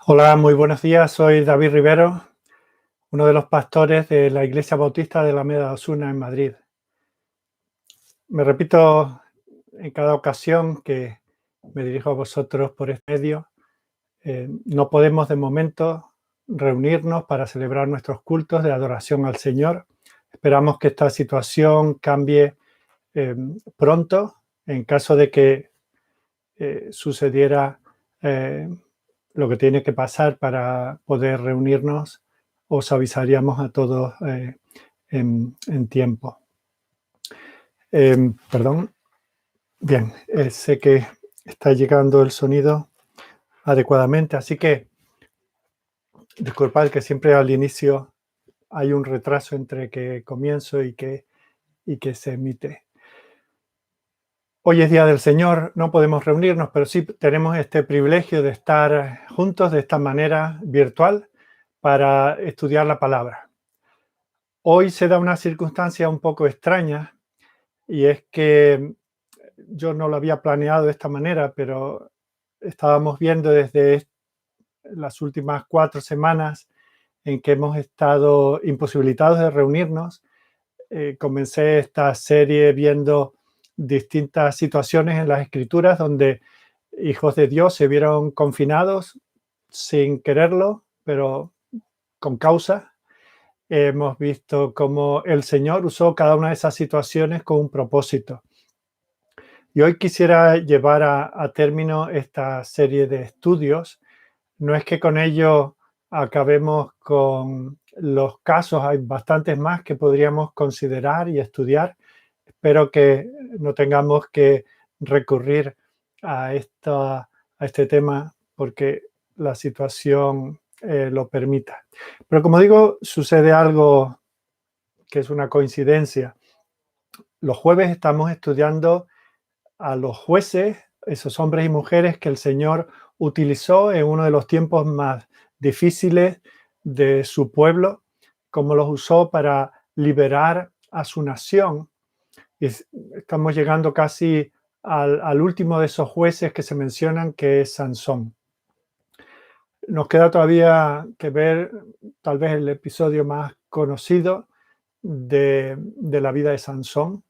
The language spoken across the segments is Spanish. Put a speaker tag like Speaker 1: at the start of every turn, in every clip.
Speaker 1: Hola, muy buenos días. Soy David Rivero, uno de los pastores de la Iglesia Bautista de Alameda de Osuna en Madrid. Me repito en cada ocasión que me dirijo a vosotros por este medio. No podemos de momento reunirnos para celebrar nuestros cultos de adoración al Señor. Esperamos que esta situación cambie pronto. En caso de que sucediera lo que tiene que pasar para poder reunirnos, os avisaríamos a todos en tiempo. Perdón. Bien, sé que está llegando el sonido adecuadamente, así que disculpad que siempre al inicio hay un retraso entre que comienzo y que se emite. Hoy es Día del Señor, no podemos reunirnos, pero sí tenemos este privilegio de estar juntos de esta manera virtual para estudiar la palabra. Hoy se da una circunstancia un poco extraña y es que yo no lo había planeado de esta manera, pero estábamos viendo desde las últimas 4 semanas en que hemos estado imposibilitados de reunirnos. Comencé esta serie viendo distintas situaciones en las Escrituras donde hijos de Dios se vieron confinados sin quererlo, pero con causa. Hemos visto cómo el Señor usó cada una de esas situaciones con un propósito. Y hoy quisiera llevar a término esta serie de estudios. No es que con ello acabemos con los casos, hay bastantes más que podríamos considerar y estudiar. Espero que no tengamos que recurrir a este tema porque la situación lo permita. Pero como digo, sucede algo que es una coincidencia. Los jueves estamos estudiando a los jueces, esos hombres y mujeres que el Señor utilizó en uno de los tiempos más difíciles de su pueblo, cómo los usó para liberar a su nación. Y estamos llegando casi al último de esos jueces que se mencionan, que es Sansón. Nos queda todavía que ver tal vez el episodio más conocido de la vida de Sansón,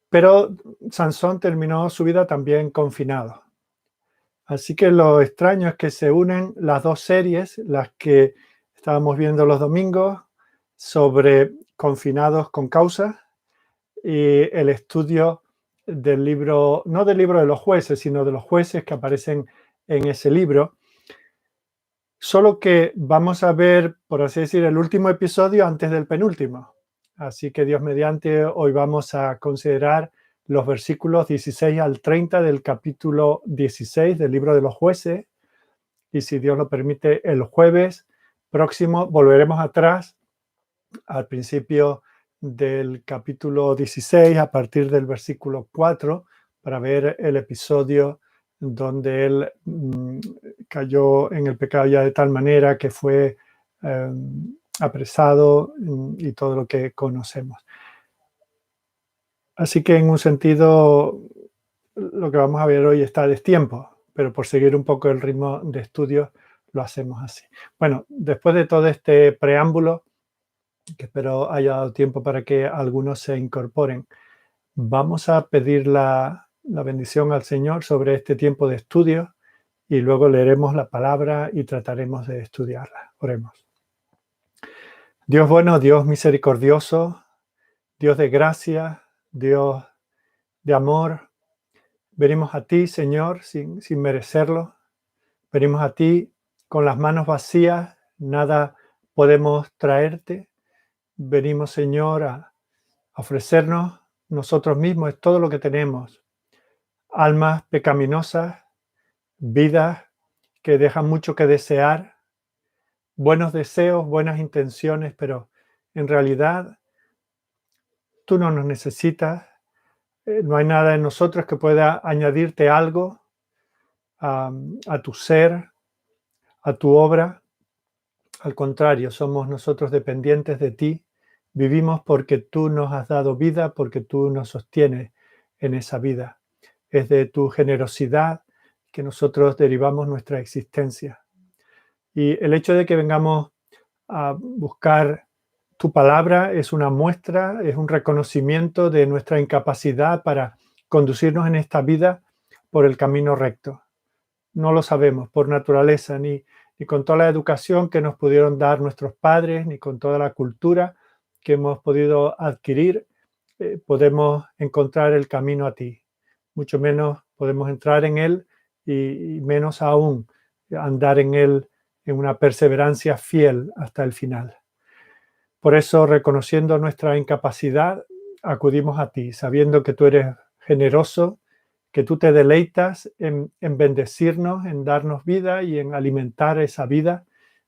Speaker 1: pero Sansón terminó su vida también confinado. Así que lo extraño es que se unen las dos series, las que estábamos viendo los domingos sobre confinados con causa y el estudio del libro, no del libro de los jueces, sino de los jueces que aparecen en ese libro. Solo que vamos a ver, por así decir, el último episodio antes del penúltimo. Así que Dios mediante, hoy vamos a considerar los versículos 16 al 30 del capítulo 16 del libro de los jueces. Y si Dios lo permite, el jueves próximo volveremos atrás al principio del capítulo 16, a partir del versículo 4, para ver el episodio donde él cayó en el pecado ya de tal manera que fue apresado y todo lo que conocemos. Así que en un sentido, lo que vamos a ver hoy está a destiempo, pero por seguir un poco el ritmo de estudio lo hacemos así. Bueno, después de todo este preámbulo, que espero haya dado tiempo para que algunos se incorporen, vamos a pedir la bendición al Señor sobre este tiempo de estudio y luego leeremos la palabra y trataremos de estudiarla. Oremos. Dios bueno, Dios misericordioso, Dios de gracia, Dios de amor, venimos a ti, Señor, sin merecerlo. Venimos a ti con las manos vacías, nada podemos traerte. Venimos, Señor, a ofrecernos nosotros mismos, es todo lo que tenemos. Almas pecaminosas, vidas que dejan mucho que desear, buenos deseos, buenas intenciones, pero en realidad tú no nos necesitas. No hay nada en nosotros que pueda añadirte algo a tu ser, a tu obra. Al contrario, somos nosotros dependientes de ti. Vivimos porque tú nos has dado vida, porque tú nos sostienes en esa vida. Es de tu generosidad que nosotros derivamos nuestra existencia. Y el hecho de que vengamos a buscar tu palabra es una muestra, es un reconocimiento de nuestra incapacidad para conducirnos en esta vida por el camino recto. No lo sabemos por naturaleza, ni con toda la educación que nos pudieron dar nuestros padres, ni con toda la cultura que hemos podido adquirir, podemos encontrar el camino a ti. Mucho menos podemos entrar en él y menos aún andar en él en una perseverancia fiel hasta el final. Por eso, reconociendo nuestra incapacidad, acudimos a ti, sabiendo que tú eres generoso, que tú te deleitas en bendecirnos, en darnos vida y en alimentar esa vida.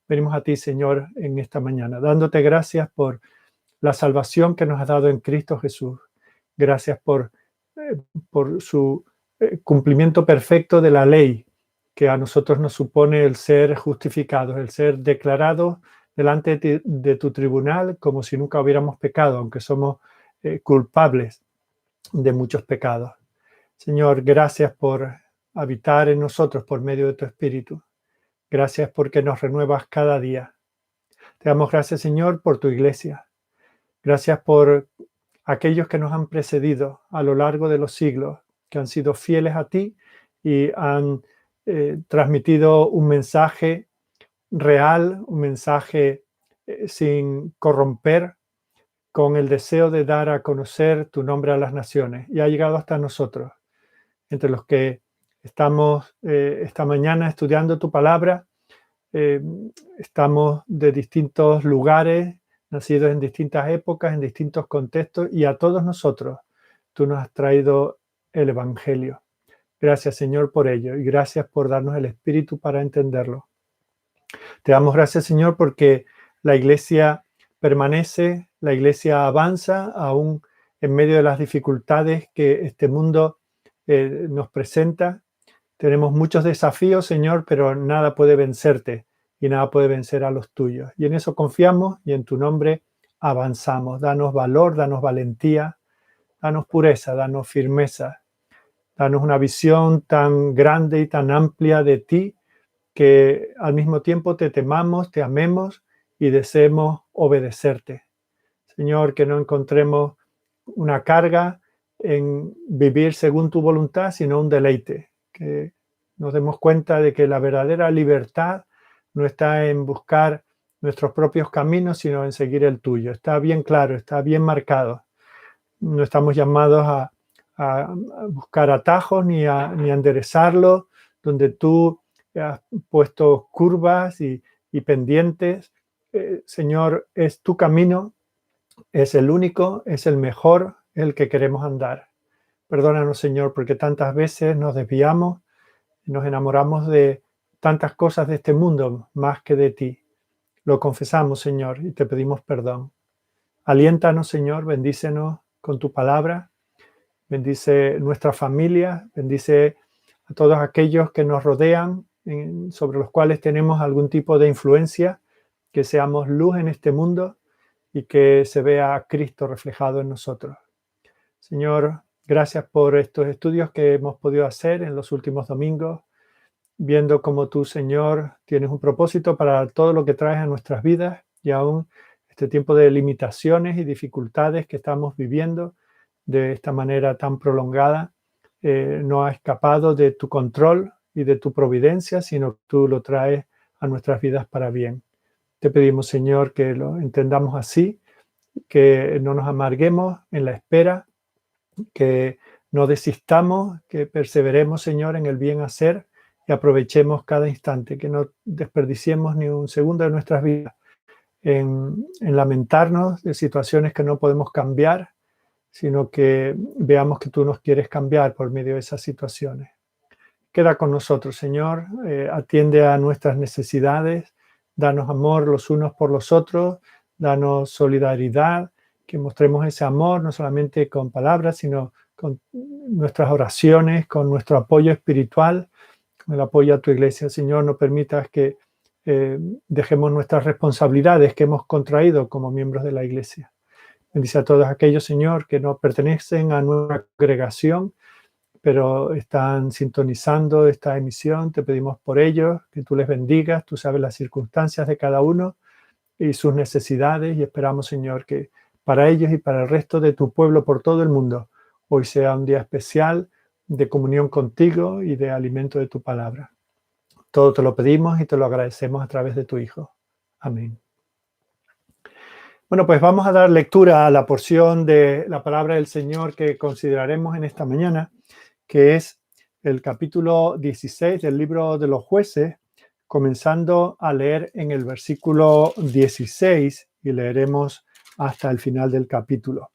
Speaker 1: Venimos a ti, Señor, en esta mañana, dándote gracias por la salvación que nos has dado en Cristo Jesús. Gracias por su cumplimiento perfecto de la ley, que a nosotros nos supone el ser justificados, el ser declarados delante de tu tribunal como si nunca hubiéramos pecado, aunque somos culpables de muchos pecados. Señor, gracias por habitar en nosotros por medio de tu Espíritu. Gracias porque nos renuevas cada día. Te damos gracias, Señor, por tu iglesia. Gracias por aquellos que nos han precedido a lo largo de los siglos, que han sido fieles a ti y han transmitido un mensaje real, un mensaje sin corromper, con el deseo de dar a conocer tu nombre a las naciones. Y ha llegado hasta nosotros, entre los que estamos esta mañana estudiando tu palabra. Estamos de distintos lugares, nacidos en distintas épocas, en distintos contextos, y a todos nosotros tú nos has traído el Evangelio. Gracias, Señor, por ello, y gracias por darnos el Espíritu para entenderlo. Te damos gracias, Señor, porque la iglesia permanece, la iglesia avanza, aún en medio de las dificultades que este mundo nos presenta. Tenemos muchos desafíos, Señor, pero nada puede vencerte y nada puede vencer a los tuyos. Y en eso confiamos y en tu nombre avanzamos. Danos valor, danos valentía, danos pureza, danos firmeza. Danos una visión tan grande y tan amplia de ti que al mismo tiempo te temamos, te amemos y deseemos obedecerte. Señor, que no encontremos una carga en vivir según tu voluntad, sino un deleite. Que nos demos cuenta de que la verdadera libertad no está en buscar nuestros propios caminos, sino en seguir el tuyo. Está bien claro, está bien marcado. No estamos llamados a buscar atajos ni a enderezarlo, donde tú has puesto curvas y pendientes. Señor, es tu camino, es el único, es el mejor, el que queremos andar. Perdónanos, Señor, porque tantas veces nos desviamos, nos enamoramos de tantas cosas de este mundo más que de ti. Lo confesamos, Señor, y te pedimos perdón. Aliéntanos, Señor, bendícenos con tu palabra, bendice nuestra familia, bendice a todos aquellos que nos rodean, sobre los cuales tenemos algún tipo de influencia, que seamos luz en este mundo y que se vea a Cristo reflejado en nosotros. Señor, gracias por estos estudios que hemos podido hacer en los últimos domingos, viendo cómo tú, Señor, tienes un propósito para todo lo que traes a nuestras vidas y aún este tiempo de limitaciones y dificultades que estamos viviendo de esta manera tan prolongada, no ha escapado de tu control y de tu providencia, sino que tú lo traes a nuestras vidas para bien. Te pedimos, Señor, que lo entendamos así, que no nos amarguemos en la espera, que no desistamos, que perseveremos, Señor, en el bien hacer y aprovechemos cada instante, que no desperdiciemos ni un segundo de nuestras vidas en lamentarnos de situaciones que no podemos cambiar, sino que veamos que tú nos quieres cambiar por medio de esas situaciones. Queda con nosotros, Señor, atiende a nuestras necesidades, danos amor los unos por los otros, danos solidaridad, que mostremos ese amor no solamente con palabras, sino con nuestras oraciones, con nuestro apoyo espiritual, con el apoyo a tu iglesia. Señor, no permitas que dejemos nuestras responsabilidades que hemos contraído como miembros de la iglesia. Bendice a todos aquellos, Señor, que no pertenecen a nuestra congregación, pero están sintonizando esta emisión. Te pedimos por ellos, que tú les bendigas. Tú sabes las circunstancias de cada uno y sus necesidades, y esperamos, Señor, que para ellos y para el resto de tu pueblo por todo el mundo, hoy sea un día especial de comunión contigo y de alimento de tu palabra. Todo te lo pedimos y te lo agradecemos a través de tu Hijo. Amén. Bueno, pues vamos a dar lectura a la porción de la palabra del Señor que consideraremos en esta mañana, que es el capítulo 16 del libro de los Jueces, comenzando a leer en el versículo 16 y leeremos hasta el final del capítulo.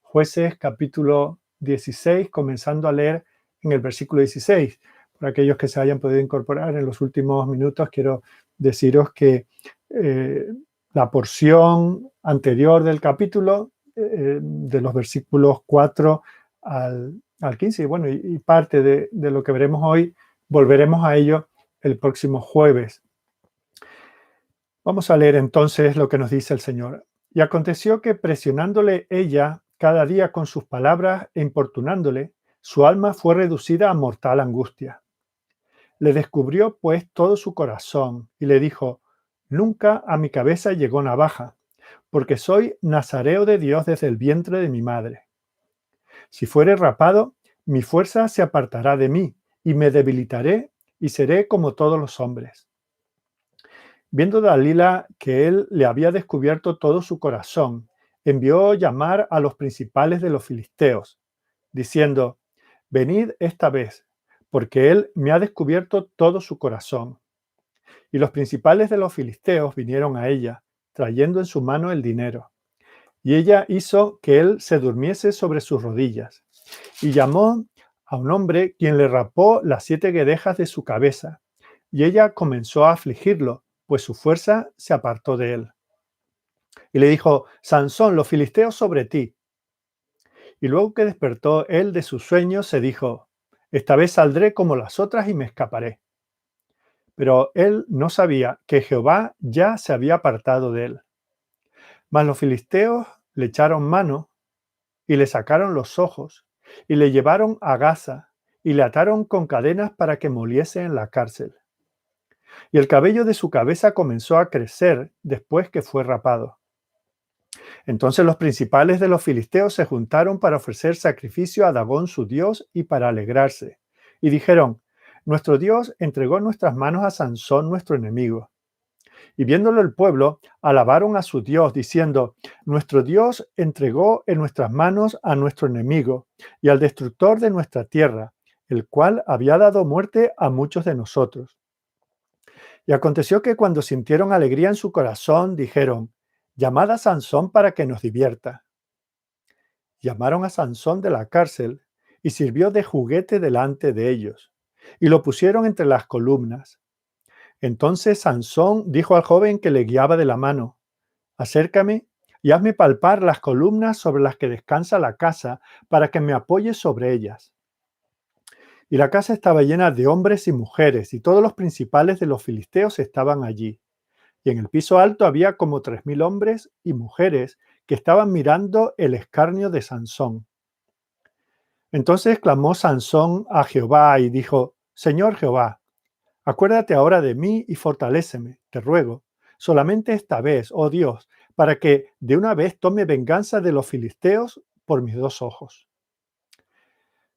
Speaker 1: Jueces, capítulo 16, comenzando a leer en el versículo 16. Para aquellos que se hayan podido incorporar en los últimos minutos, quiero deciros que la porción anterior del capítulo, de los versículos 4 al 15, y parte de lo que veremos hoy, volveremos a ello el próximo jueves. Vamos a leer entonces lo que nos dice el Señor. Y aconteció que presionándole ella cada día con sus palabras e importunándole, su alma fue reducida a mortal angustia. Le descubrió pues todo su corazón y le dijo: nunca a mi cabeza llegó navaja, porque soy nazareo de Dios desde el vientre de mi madre. Si fuere rapado, mi fuerza se apartará de mí, y me debilitaré, y seré como todos los hombres. Viendo Dalila que él le había descubierto todo su corazón, envió llamar a los principales de los filisteos, diciendo: venid esta vez, porque él me ha descubierto todo su corazón. Y los principales de los filisteos vinieron a ella, trayendo en su mano el dinero. Y ella hizo que él se durmiese sobre sus rodillas, y llamó a un hombre, quien le rapó las 7 guedejas de su cabeza, y ella comenzó a afligirlo, pues su fuerza se apartó de él. Y le dijo: Sansón, los filisteos sobre ti. Y luego que despertó él de su sueño, se dijo: esta vez saldré como las otras y me escaparé. Pero él no sabía que Jehová ya se había apartado de él. Mas los filisteos le echaron mano y le sacaron los ojos, y le llevaron a Gaza, y le ataron con cadenas para que moliese en la cárcel. Y el cabello de su cabeza comenzó a crecer después que fue rapado. Entonces los principales de los filisteos se juntaron para ofrecer sacrificio a Dagón su dios y para alegrarse. Y dijeron: nuestro Dios entregó en nuestras manos a Sansón nuestro enemigo. Y viéndolo el pueblo, alabaron a su Dios, diciendo: nuestro Dios entregó en nuestras manos a nuestro enemigo y al destructor de nuestra tierra, el cual había dado muerte a muchos de nosotros. Y aconteció que cuando sintieron alegría en su corazón, dijeron: llamad a Sansón para que nos divierta. Llamaron a Sansón de la cárcel y sirvió de juguete delante de ellos, y lo pusieron entre las columnas. Entonces Sansón dijo al joven que le guiaba de la mano: acércame y hazme palpar las columnas sobre las que descansa la casa, para que me apoye sobre ellas. Y la casa estaba llena de hombres y mujeres, y todos los principales de los filisteos estaban allí. Y en el piso alto había como 3000 hombres y mujeres que estaban mirando el escarnio de Sansón. Entonces clamó Sansón a Jehová y dijo: Señor Jehová, acuérdate ahora de mí y fortaléceme, te ruego, solamente esta vez, oh Dios, para que de una vez tome venganza de los filisteos por mis 2 ojos.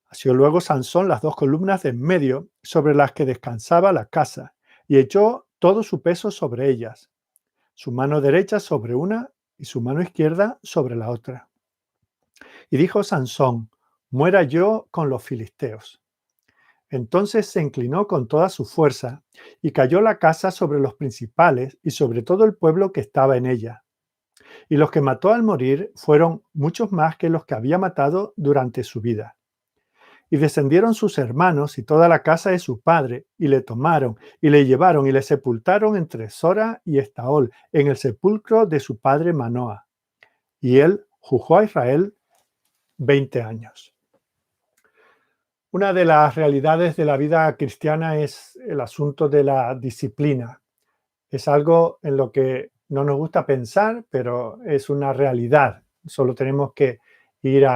Speaker 1: Asió luego Sansón las 2 columnas de en medio sobre las que descansaba la casa, y echó todo su peso sobre ellas, su mano derecha sobre una y su mano izquierda sobre la otra. Y dijo Sansón: muera yo con los filisteos. Entonces se inclinó con toda su fuerza, y cayó la casa sobre los principales y sobre todo el pueblo que estaba en ella. Y los que mató al morir fueron muchos más que los que había matado durante su vida. Y descendieron sus hermanos y toda la casa de su padre, y le tomaron, y le llevaron, y le sepultaron entre Sora y Estaol, en el sepulcro de su padre Manoa. Y él juzgó a Israel 20 años. Una de las realidades de la vida cristiana es el asunto de la disciplina. Es algo en lo que no nos gusta pensar, pero es una realidad. Solo tenemos que ir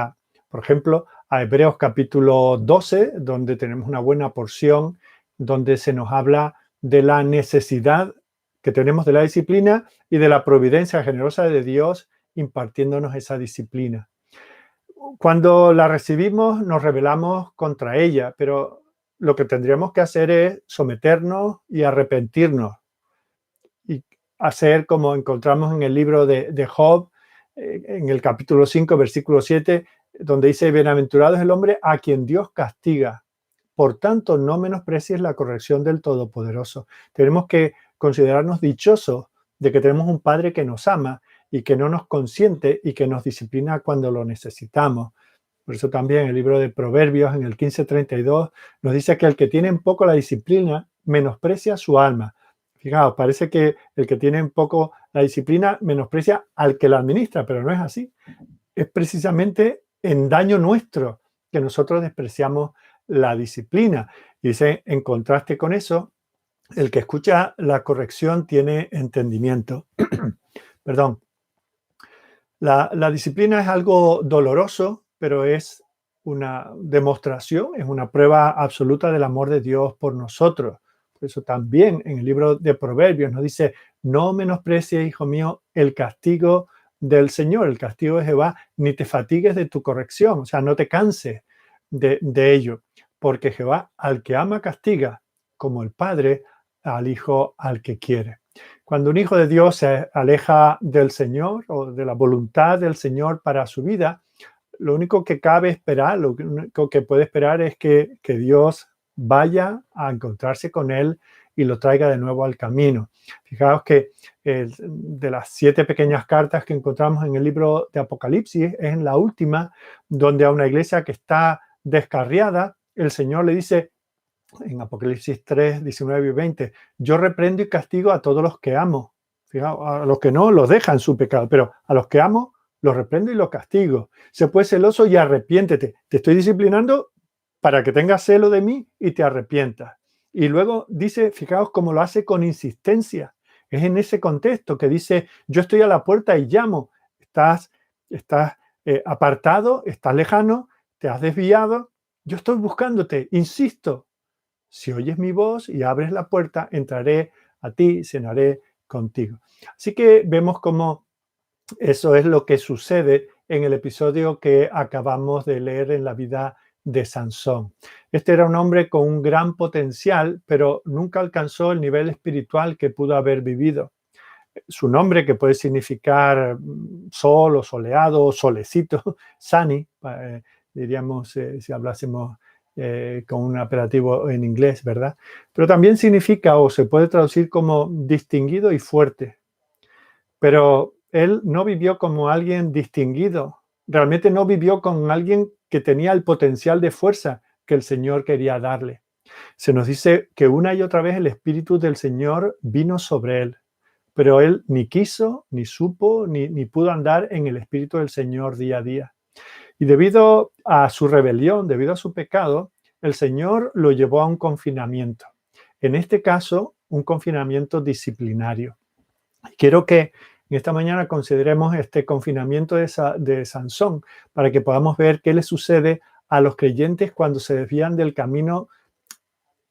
Speaker 1: por ejemplo, a Hebreos capítulo 12, donde tenemos una buena porción, donde se nos habla de la necesidad que tenemos de la disciplina y de la providencia generosa de Dios impartiéndonos esa disciplina. Cuando la recibimos, nos rebelamos contra ella, pero lo que tendríamos que hacer es someternos y arrepentirnos y hacer como encontramos en el libro de Job, en el capítulo 5, versículo 7, donde dice, bienaventurado es el hombre a quien Dios castiga. Por tanto, no menosprecies la corrección del Todopoderoso. Tenemos que considerarnos dichosos de que tenemos un Padre que nos ama y que no nos consiente y que nos disciplina cuando lo necesitamos. Por eso también el libro de Proverbios, en el 15:32, nos dice que el que tiene en poco la disciplina menosprecia su alma. Fijaos, parece que el que tiene en poco la disciplina menosprecia al que la administra, pero no es así. Es precisamente en daño nuestro que nosotros despreciamos la disciplina. Y dice, en contraste con eso, el que escucha la corrección tiene entendimiento. Perdón. La disciplina es algo doloroso, pero es una demostración, es una prueba absoluta del amor de Dios por nosotros. Por eso también en el libro de Proverbios nos dice, no menosprecies, hijo mío, el castigo del Señor, el castigo de Jehová, ni te fatigues de tu corrección, o sea, no te canses de ello, porque Jehová al que ama castiga, como el Padre al Hijo al que quiere. Cuando un hijo de Dios se aleja del Señor o de la voluntad del Señor para su vida, lo único que cabe esperar, lo único que puede esperar es que Dios vaya a encontrarse con él y lo traiga de nuevo al camino. Fijaos que de las 7 pequeñas cartas que encontramos en el libro de Apocalipsis, es en la última donde a una iglesia que está descarriada, el Señor le dice, en Apocalipsis 3, 19 y 20, yo reprendo y castigo a todos los que amo. Fijaos, a los que no los dejan su pecado, pero a los que amo los reprendo y los castigo. Sé pues celoso y arrepiéntete. Te estoy disciplinando para que tengas celo de mí y te arrepientas. Y luego dice, fijaos cómo lo hace con insistencia. Es en ese contexto que dice, yo estoy a la puerta y llamo. Estás apartado, estás lejano, te has desviado. Yo estoy buscándote, insisto. Si oyes mi voz y abres la puerta, entraré a ti, cenaré contigo. Así que vemos cómo eso es lo que sucede en el episodio que acabamos de leer en la vida de Sansón. Este era un hombre con un gran potencial, pero nunca alcanzó el nivel espiritual que pudo haber vivido. Su nombre, que puede significar sol o soleado o solecito, Sani, diríamos si hablásemos con un apelativo en inglés, ¿verdad? Pero también significa o se puede traducir como distinguido y fuerte. Pero él no vivió como alguien distinguido. Realmente no vivió con alguien que tenía el potencial de fuerza que el Señor quería darle. Se nos dice que una y otra vez el Espíritu del Señor vino sobre él, pero él ni quiso, ni supo, ni pudo andar en el Espíritu del Señor día a día. Y debido a su rebelión, debido a su pecado, el Señor lo llevó a un confinamiento. En este caso, un confinamiento disciplinario. Quiero que en esta mañana consideremos este confinamiento de Sansón para que podamos ver qué le sucede a los creyentes cuando se desvían del camino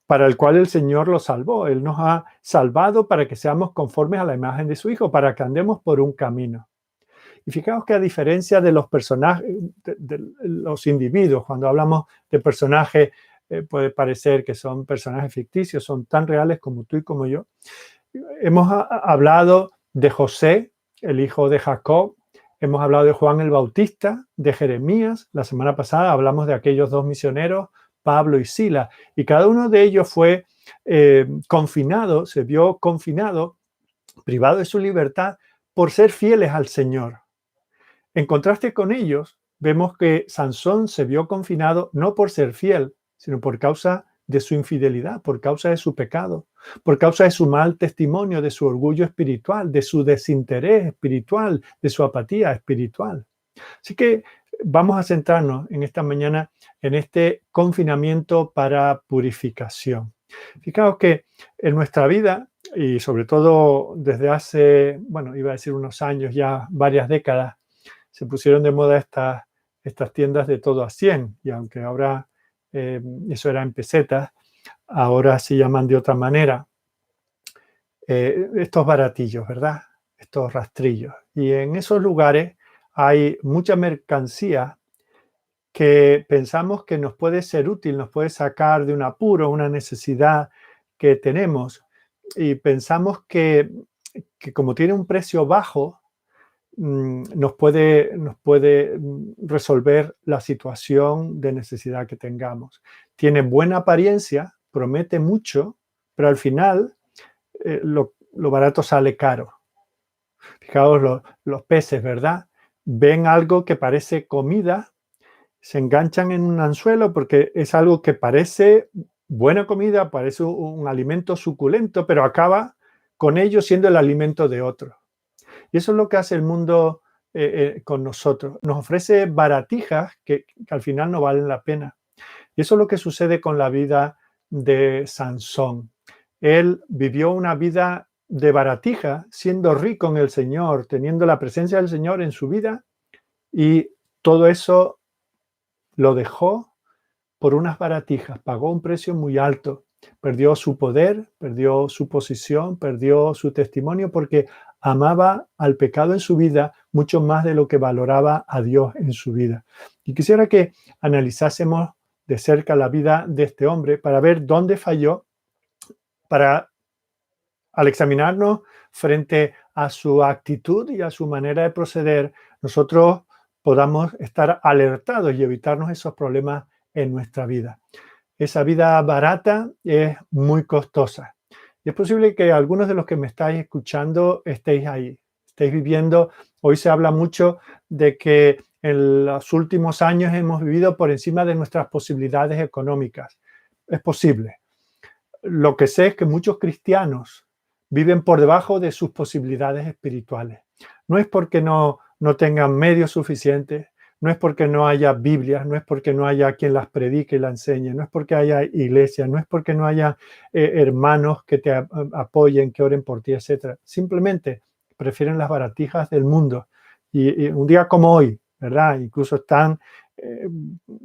Speaker 1: para el cual el Señor los salvó. Él nos ha salvado para que seamos conformes a la imagen de su Hijo, para que andemos por un camino. Y fijaos que a diferencia de los personajes, de los individuos, cuando hablamos de personajes, puede parecer que son personajes ficticios, son tan reales como tú y como yo. Hemos hablado de José, el hijo de Jacob, hemos hablado de Juan el Bautista, de Jeremías. La semana pasada hablamos de aquellos 2 misioneros, Pablo y Silas, y cada uno de ellos fue confinado, se vio confinado, privado de su libertad, por ser fieles al Señor. En contraste con ellos, vemos que Sansón se vio confinado no por ser fiel, sino por causa de su infidelidad, por causa de su pecado, por causa de su mal testimonio, de su orgullo espiritual, de su desinterés espiritual, de su apatía espiritual. Así que vamos a centrarnos en esta mañana en este confinamiento para purificación. Fijaos que en nuestra vida, y sobre todo desde hace, iba a decir unos años, ya varias décadas, se pusieron de moda estas tiendas de todo a 100, y aunque ahora eso era en pesetas, ahora se llaman de otra manera, estos baratillos, ¿verdad? Estos rastrillos. Y en esos lugares hay mucha mercancía que pensamos que nos puede ser útil, nos puede sacar de un apuro, una necesidad que tenemos, y pensamos que como tiene un precio bajo, nos puede resolver la situación de necesidad que tengamos. Tiene buena apariencia, promete mucho, pero al final lo barato sale caro. Fijaos los peces, ¿verdad? Ven algo que parece comida, se enganchan en un anzuelo porque es algo que parece buena comida, parece un alimento suculento, pero acaba con ello siendo el alimento de otro. Y eso es lo que hace el mundo con nosotros. Nos ofrece baratijas que al final no valen la pena. Y eso es lo que sucede con la vida de Sansón. Él vivió una vida de baratija, siendo rico en el Señor, teniendo la presencia del Señor en su vida, y todo eso lo dejó por unas baratijas, pagó un precio muy alto, perdió su poder, perdió su posición, perdió su testimonio, porque amaba al pecado en su vida mucho más de lo que valoraba a Dios en su vida. Y quisiera que analizásemos de cerca la vida de este hombre para ver dónde falló, para, al examinarnos frente a su actitud y a su manera de proceder, nosotros podamos estar alertados y evitarnos esos problemas en nuestra vida. Esa vida barata es muy costosa. Y es posible que algunos de los que me estáis escuchando estéis ahí, estéis viviendo. Hoy se habla mucho de que en los últimos años hemos vivido por encima de nuestras posibilidades económicas. Es posible. Lo que sé es que muchos cristianos viven por debajo de sus posibilidades espirituales. No es porque no tengan medios suficientes, no es porque no haya Biblias, no es porque no haya quien las predique y la enseñe, no es porque haya iglesia, no es porque no haya hermanos que te apoyen, que oren por ti, etc. Simplemente prefieren las baratijas del mundo. Y un día como hoy, ¿verdad? Incluso están,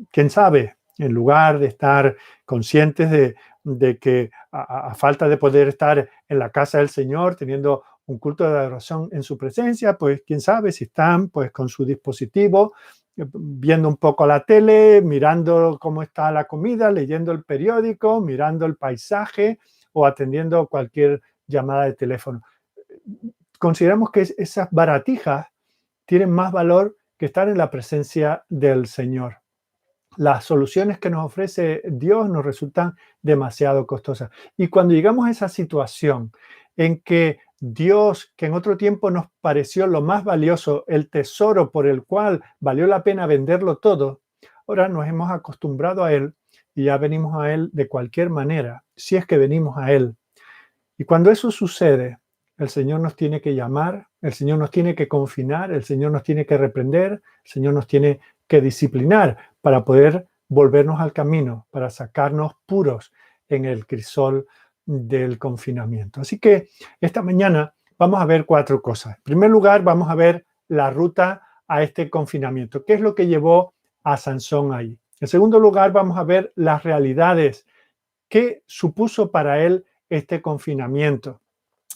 Speaker 1: quién sabe, en lugar de estar conscientes de que a falta de poder estar en la casa del Señor, teniendo un culto de adoración en su presencia, pues quién sabe si están pues con su dispositivo, viendo un poco la tele, mirando cómo está la comida, leyendo el periódico, mirando el paisaje o atendiendo cualquier llamada de teléfono. Consideramos que esas baratijas tienen más valor que estar en la presencia del Señor. Las soluciones que nos ofrece Dios nos resultan demasiado costosas. Y cuando llegamos a esa situación en que Dios, que en otro tiempo nos pareció lo más valioso, el tesoro por el cual valió la pena venderlo todo, ahora nos hemos acostumbrado a Él y ya venimos a Él de cualquier manera, si es que venimos a Él. Y cuando eso sucede, el Señor nos tiene que llamar, el Señor nos tiene que confinar, el Señor nos tiene que reprender, el Señor nos tiene que disciplinar para poder volvernos al camino, para sacarnos puros en el crisol del confinamiento. Así que esta mañana vamos a ver 4 cosas. En primer lugar, vamos a ver la ruta a este confinamiento. ¿Qué es lo que llevó a Sansón ahí? En segundo lugar, vamos a ver las realidades que supuso para él este confinamiento.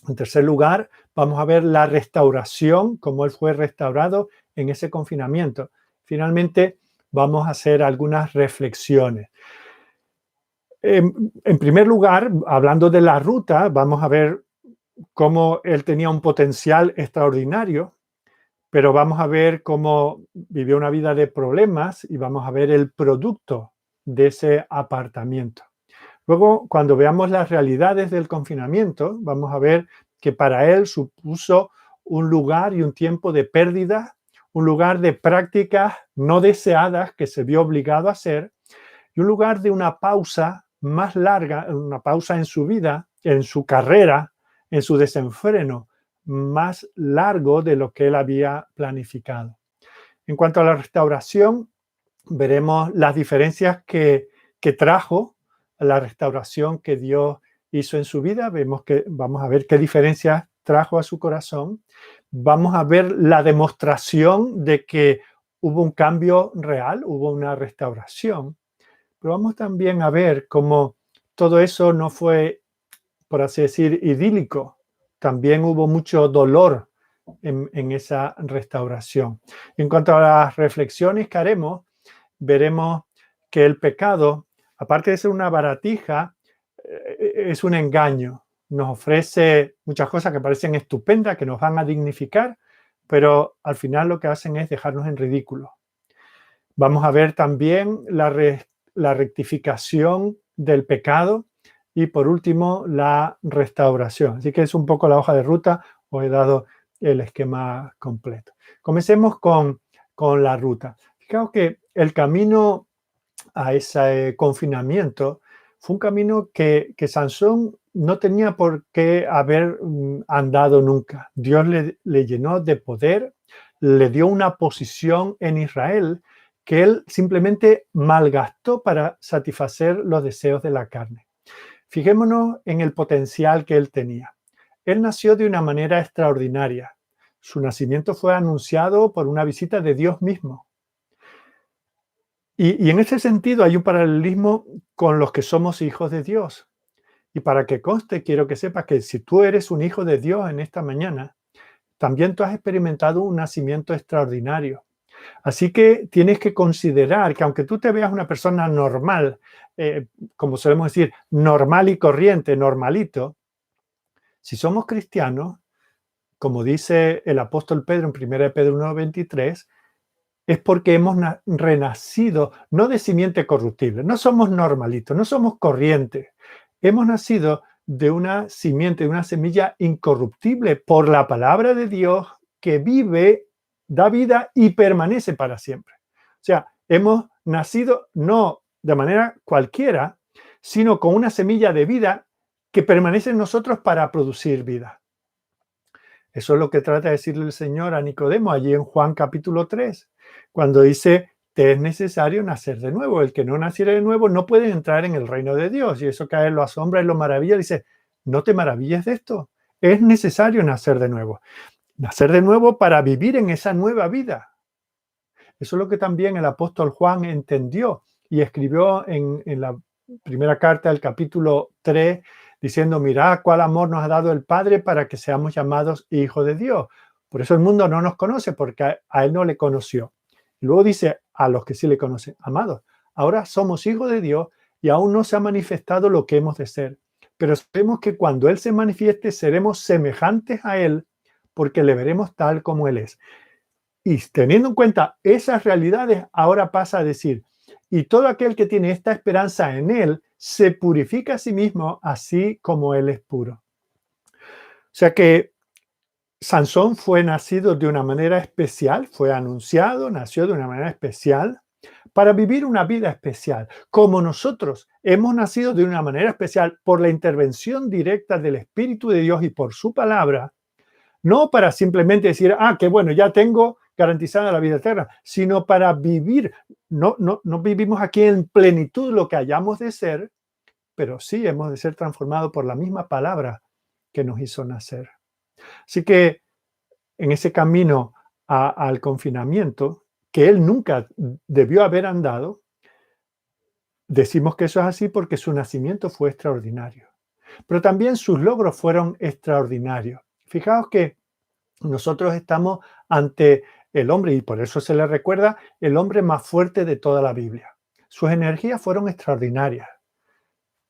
Speaker 1: En tercer lugar, vamos a ver la restauración, cómo él fue restaurado en ese confinamiento. Finalmente, vamos a hacer algunas reflexiones. En primer lugar, hablando de la ruta, vamos a ver cómo él tenía un potencial extraordinario, pero vamos a ver cómo vivió una vida de problemas y vamos a ver el producto de ese apartamiento. Luego, cuando veamos las realidades del confinamiento, vamos a ver que para él supuso un lugar y un tiempo de pérdida, un lugar de prácticas no deseadas que se vio obligado a hacer, y un lugar de una pausa más larga, una pausa en su vida, en su carrera, en su desenfreno, más largo de lo que él había planificado. En cuanto a la restauración, veremos las diferencias que trajo la restauración que Dios hizo en su vida. Vamos a ver qué diferencias trajo a su corazón. Vamos a ver la demostración de que hubo un cambio real, hubo una restauración, pero vamos también a ver cómo todo eso no fue, por así decir, idílico. También hubo mucho dolor en esa restauración. En cuanto a las reflexiones que haremos, veremos que el pecado, aparte de ser una baratija, es un engaño. Nos ofrece muchas cosas que parecen estupendas, que nos van a dignificar, pero al final lo que hacen es dejarnos en ridículo. Vamos a ver también la rectificación del pecado y por último la restauración. Así que es un poco la hoja de ruta, os he dado el esquema completo. Comencemos con la ruta. Fijaos que el camino a ese confinamiento fue un camino que Sansón no tenía por qué haber andado nunca. Dios le llenó de poder, le dio una posición en Israel que él simplemente malgastó para satisfacer los deseos de la carne. Fijémonos en el potencial que él tenía. Él nació de una manera extraordinaria. Su nacimiento fue anunciado por una visita de Dios mismo. Y en ese sentido hay un paralelismo con los que somos hijos de Dios. Y para que conste, quiero que sepas que si tú eres un hijo de Dios en esta mañana, también tú has experimentado un nacimiento extraordinario. Así que tienes que considerar que aunque tú te veas una persona normal, como solemos decir, normal y corriente, normalito, si somos cristianos, como dice el apóstol Pedro en 1 Pedro 1:23, es porque hemos renacido, no de simiente corruptible, no somos normalitos, no somos corrientes, hemos nacido de una simiente, de una semilla incorruptible por la palabra de Dios que vive, da vida y permanece para siempre. O sea, hemos nacido no de manera cualquiera, sino con una semilla de vida que permanece en nosotros para producir vida. Eso es lo que trata de decirle el Señor a Nicodemo allí en Juan capítulo 3, cuando dice, te es necesario nacer de nuevo. El que no naciera de nuevo no puede entrar en el reino de Dios. Y eso que a él lo asombra y lo maravilla. Dice, no te maravilles de esto. Es necesario nacer de nuevo. Nacer de nuevo para vivir en esa nueva vida. Eso es lo que también el apóstol Juan entendió y escribió en la primera carta del capítulo 3, diciendo, mirad cuál amor nos ha dado el Padre para que seamos llamados hijos de Dios. Por eso el mundo no nos conoce, porque a él no le conoció. Y luego dice a los que sí le conocen, amados, ahora somos hijos de Dios y aún no se ha manifestado lo que hemos de ser. Pero sabemos que cuando Él se manifieste seremos semejantes a Él porque le veremos tal como Él es. Y teniendo en cuenta esas realidades, ahora pasa a decir, y todo aquel que tiene esta esperanza en Él se purifica a sí mismo así como Él es puro. O sea que Sansón fue nacido de una manera especial, fue anunciado, nació de una manera especial para vivir una vida especial. Como nosotros hemos nacido de una manera especial por la intervención directa del Espíritu de Dios y por su palabra, no para simplemente decir, qué bueno, ya tengo garantizada la vida eterna, sino para vivir. No vivimos aquí en plenitud lo que hayamos de ser, pero sí hemos de ser transformados por la misma palabra que nos hizo nacer. Así que en ese camino al confinamiento, que él nunca debió haber andado, decimos que eso es así porque su nacimiento fue extraordinario. Pero también sus logros fueron extraordinarios. Fijaos que nosotros estamos ante el hombre, y por eso se le recuerda, el hombre más fuerte de toda la Biblia. Sus energías fueron extraordinarias.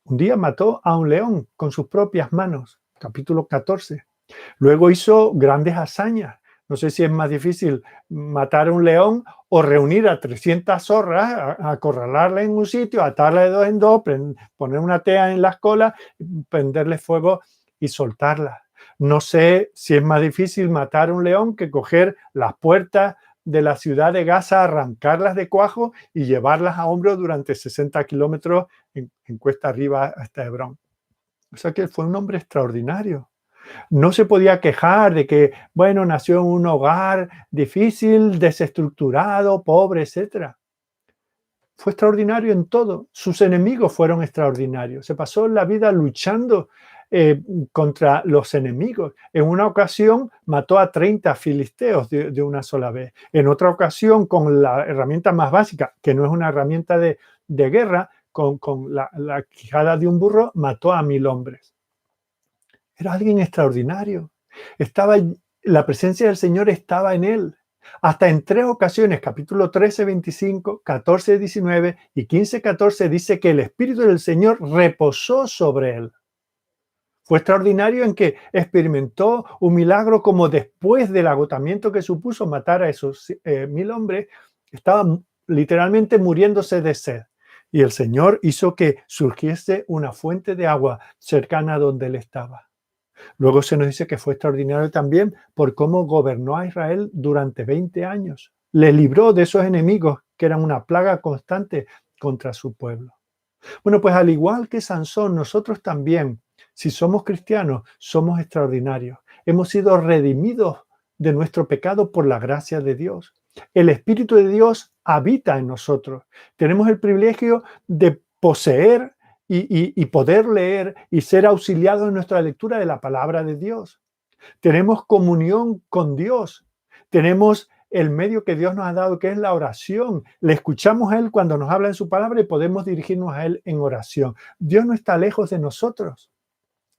Speaker 1: Un día mató a un león con sus propias manos, capítulo 14. Luego hizo grandes hazañas. No sé si es más difícil matar a un león o reunir a 300 zorras, acorralarlas en un sitio, atarlas de dos en dos, poner una tea en las colas, prenderle fuego y soltarlas. No sé si es más difícil matar a un león que coger las puertas de la ciudad de Gaza, arrancarlas de cuajo y llevarlas a hombros durante 60 kilómetros en cuesta arriba hasta Hebrón. O sea que fue un hombre extraordinario. No se podía quejar de que, bueno, nació en un hogar difícil, desestructurado, pobre, etc. Fue extraordinario en todo. Sus enemigos fueron extraordinarios. Se pasó la vida luchando contra los enemigos. En una ocasión mató a 30 filisteos de una sola vez. En otra ocasión, con la herramienta más básica, que no es una herramienta de guerra, con la quijada de un burro, mató a 1000 hombres. Era alguien extraordinario. La presencia del Señor estaba en él. Hasta en 3 ocasiones, capítulo 13, 25, 14, 19 y 15, 14, dice que el Espíritu del Señor reposó sobre él. Fue extraordinario en que experimentó un milagro como después del agotamiento que supuso matar a esos 1000 hombres, estaba literalmente muriéndose de sed. Y el Señor hizo que surgiese una fuente de agua cercana a donde él estaba. Luego se nos dice que fue extraordinario también por cómo gobernó a Israel durante 20 años. Le libró de esos enemigos que eran una plaga constante contra su pueblo. Bueno, pues al igual que Sansón, nosotros también, si somos cristianos, somos extraordinarios. Hemos sido redimidos de nuestro pecado por la gracia de Dios. El Espíritu de Dios habita en nosotros. Tenemos el privilegio de poseer y poder leer y ser auxiliados en nuestra lectura de la palabra de Dios. Tenemos comunión con Dios. Tenemos el medio que Dios nos ha dado, que es la oración. Le escuchamos a Él cuando nos habla en su palabra y podemos dirigirnos a Él en oración. Dios no está lejos de nosotros.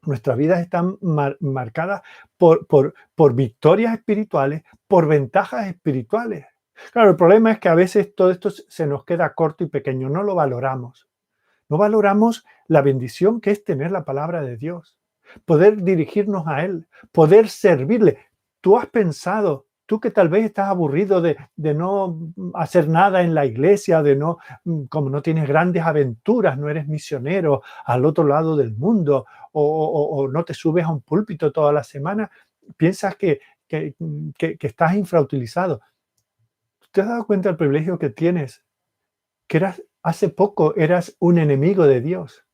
Speaker 1: Nuestras vidas están marcadas por victorias espirituales, por ventajas espirituales. Claro, el problema es que a veces todo esto se nos queda corto y pequeño, no lo valoramos. No valoramos la bendición que es tener la palabra de Dios, poder dirigirnos a Él, poder servirle. Tú has pensado, tú que tal vez estás aburrido de no hacer nada en la iglesia, como no tienes grandes aventuras, no eres misionero al otro lado del mundo o no te subes a un púlpito toda la semana, piensas que estás infrautilizado. ¿Te has dado cuenta del privilegio que tienes? Que hace poco eras un enemigo de Dios,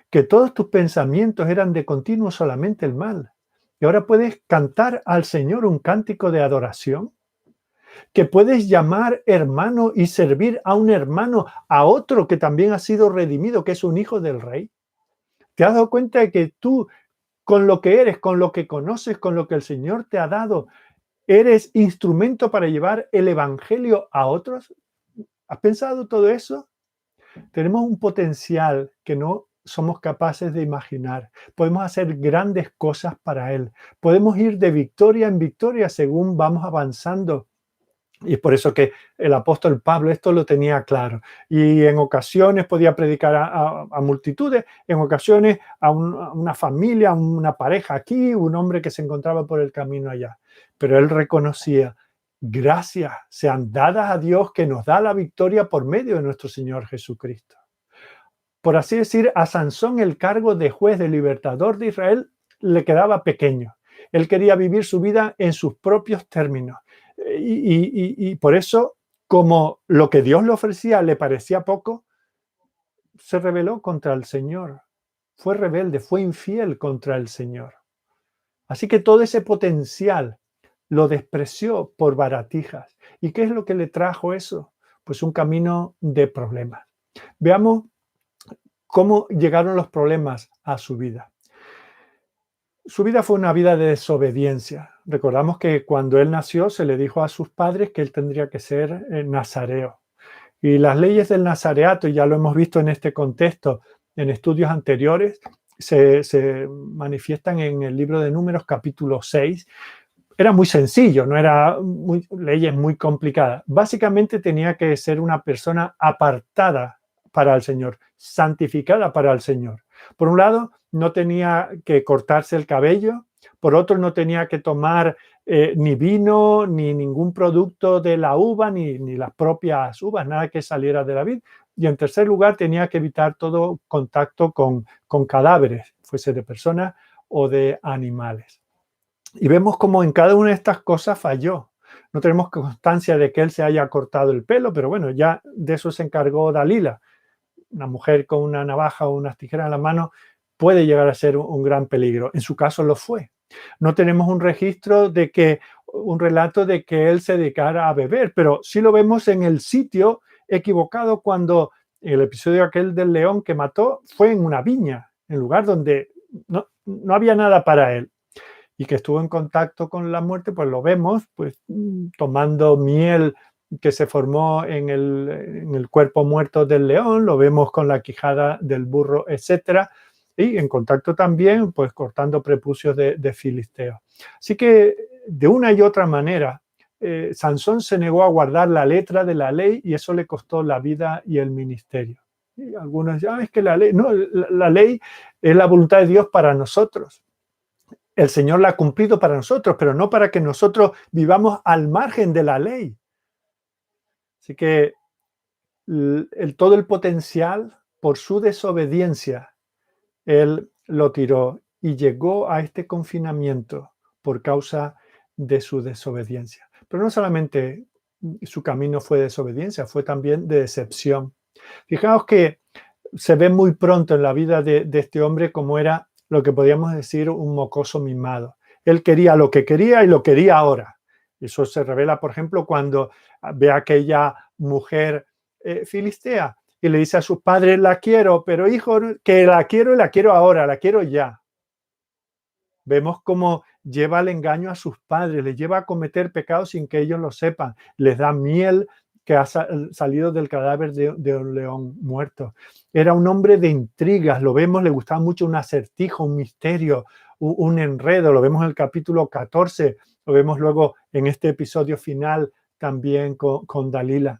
Speaker 1: que todos tus pensamientos eran de continuo solamente el mal. Y ahora puedes cantar al Señor un cántico de adoración, que puedes llamar hermano y servir a un hermano, a otro que también ha sido redimido, que es un hijo del Rey. ¿Te has dado cuenta de que tú, con lo que eres, con lo que conoces, con lo que el Señor te ha dado, eres instrumento para llevar el Evangelio a otros? ¿Has pensado todo eso? Tenemos un potencial que no somos capaces de imaginar. Podemos hacer grandes cosas para Él. Podemos ir de victoria en victoria según vamos avanzando. Y es por eso que el apóstol Pablo esto lo tenía claro. Y en ocasiones podía predicar a multitudes, en ocasiones a una familia, a una pareja aquí, un hombre que se encontraba por el camino allá. Pero él reconocía: gracias sean dadas a Dios que nos da la victoria por medio de nuestro Señor Jesucristo. Por así decir, a Sansón el cargo de juez, de libertador de Israel, le quedaba pequeño. Él quería vivir su vida en sus propios términos. Y por eso, como lo que Dios le ofrecía le parecía poco, se rebeló contra el Señor. Fue rebelde, fue infiel contra el Señor. Así que todo ese potencial lo despreció por baratijas. ¿Y qué es lo que le trajo eso? Pues un camino de problemas. Veamos cómo llegaron los problemas a su vida. Su vida fue una vida de desobediencia. Recordamos que cuando él nació se le dijo a sus padres que él tendría que ser nazareo. Y las leyes del nazareato, y ya lo hemos visto en este contexto en estudios anteriores, se manifiestan en el libro de Números capítulo 6. Era muy sencillo, no era leyes muy complicadas. Básicamente tenía que ser una persona apartada para el Señor, santificada para el Señor. Por un lado, no tenía que cortarse el cabello. Por otro, no tenía que tomar ni vino, ni ningún producto de la uva, ni las propias uvas, nada que saliera de la vid. Y en tercer lugar, tenía que evitar todo contacto con cadáveres, fuese de personas o de animales. Y vemos cómo en cada una de estas cosas falló. No tenemos constancia de que él se haya cortado el pelo, pero bueno, ya de eso se encargó Dalila. Una mujer con una navaja o unas tijeras en la mano puede llegar a ser un gran peligro. En su caso lo fue. No tenemos un registro un relato de que él se dedicara a beber, pero sí lo vemos en el sitio equivocado cuando el episodio aquel del león que mató fue en una viña, en lugar donde no había nada para él. Y que estuvo en contacto con la muerte, pues lo vemos pues, tomando miel que se formó en el cuerpo muerto del león, lo vemos con la quijada del burro, etcétera, y en contacto también, pues cortando prepucios de filisteos. Así que de una y otra manera, Sansón se negó a guardar la letra de la ley y eso le costó la vida y el ministerio. Y algunos dicen, es que la ley, no, la ley es la voluntad de Dios para nosotros. El Señor la ha cumplido para nosotros, pero no para que nosotros vivamos al margen de la ley. Así que todo el potencial, por su desobediencia, él lo tiró y llegó a este confinamiento por causa de su desobediencia. Pero no solamente su camino fue desobediencia, fue también de decepción. Fijaos que se ve muy pronto en la vida de este hombre como era lo que podríamos decir un mocoso mimado. Él quería lo que quería y lo quería ahora. Eso se revela, por ejemplo, cuando ve a aquella mujer filistea y le dice a sus padres, la quiero, pero hijo, que la quiero y la quiero ahora, la quiero ya. Vemos cómo lleva el engaño a sus padres, les lleva a cometer pecados sin que ellos lo sepan, les da miel que ha salido del cadáver de un león muerto. Era un hombre de intrigas, lo vemos, le gustaba mucho un acertijo, un misterio, un enredo, lo vemos en el capítulo 14, lo vemos luego en este episodio final también con Dalila.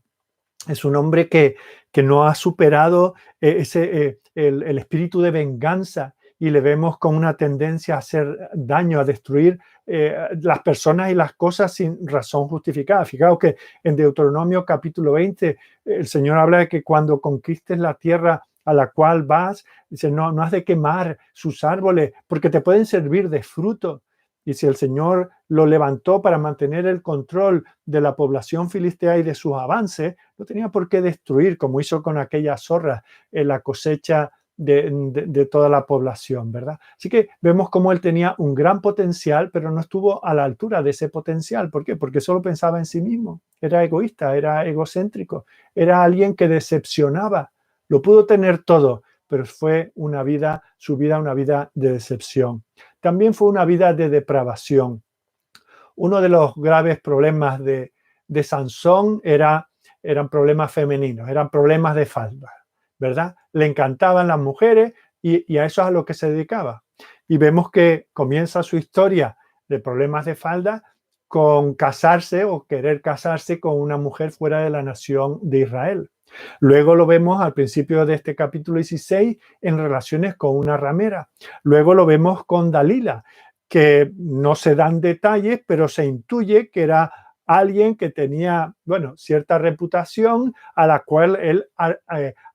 Speaker 1: Es un hombre que no ha superado el espíritu de venganza y le vemos con una tendencia a hacer daño, a destruir las personas y las cosas sin razón justificada. Fijaos que en Deuteronomio capítulo 20 el Señor habla de que cuando conquistes la tierra a la cual vas, dice, no has de quemar sus árboles porque te pueden servir de fruto. Y si el Señor lo levantó para mantener el control de la población filistea y de sus avances, no tenía por qué destruir, como hizo con aquellas zorras, la cosecha de toda la población, ¿verdad? Así que vemos cómo él tenía un gran potencial, pero no estuvo a la altura de ese potencial. ¿Por qué? Porque solo pensaba en sí mismo. Era egoísta, era egocéntrico, era alguien que decepcionaba. Lo pudo tener todo, pero fue su vida una vida de decepción. También fue una vida de depravación. Uno de los graves problemas de Sansón eran problemas femeninos, eran problemas de falda, ¿verdad? Le encantaban las mujeres y a eso es a lo que se dedicaba. Y vemos que comienza su historia de problemas de falda con casarse o querer casarse con una mujer fuera de la nación de Israel. Luego lo vemos al principio de este capítulo 16 en relaciones con una ramera. Luego lo vemos con Dalila, que no se dan detalles, pero se intuye que era alguien que tenía, cierta reputación a la cual él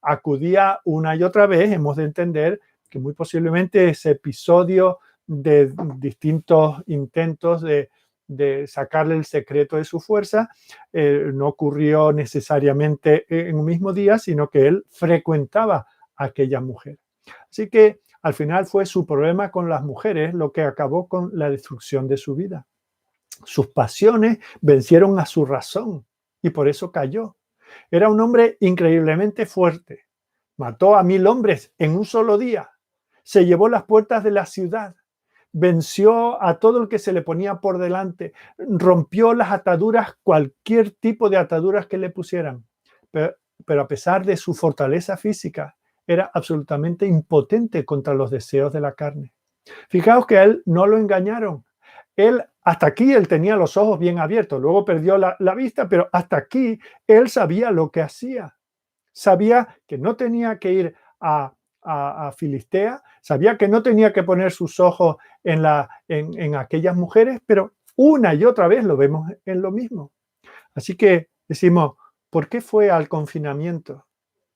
Speaker 1: acudía una y otra vez. Hemos de entender que muy posiblemente ese episodio de distintos intentos de sacarle el secreto de su fuerza, no ocurrió necesariamente en un mismo día, sino que él frecuentaba a aquella mujer. Así que al final fue su problema con las mujeres lo que acabó con la destrucción de su vida. Sus pasiones vencieron a su razón y por eso cayó. Era un hombre increíblemente fuerte. Mató a 1000 hombres en un solo día. Se llevó las puertas de la ciudad. Venció a todo el que se le ponía por delante, rompió las ataduras, cualquier tipo de ataduras que le pusieran, pero a pesar de su fortaleza física, era absolutamente impotente contra los deseos de la carne. Fijaos que a él no lo engañaron. Hasta aquí él tenía los ojos bien abiertos, luego perdió la vista, pero hasta aquí él sabía lo que hacía. Sabía que no tenía que ir a Filistea, sabía que no tenía que poner sus ojos en aquellas mujeres, pero una y otra vez lo vemos en lo mismo. Así que decimos, ¿por qué fue al confinamiento?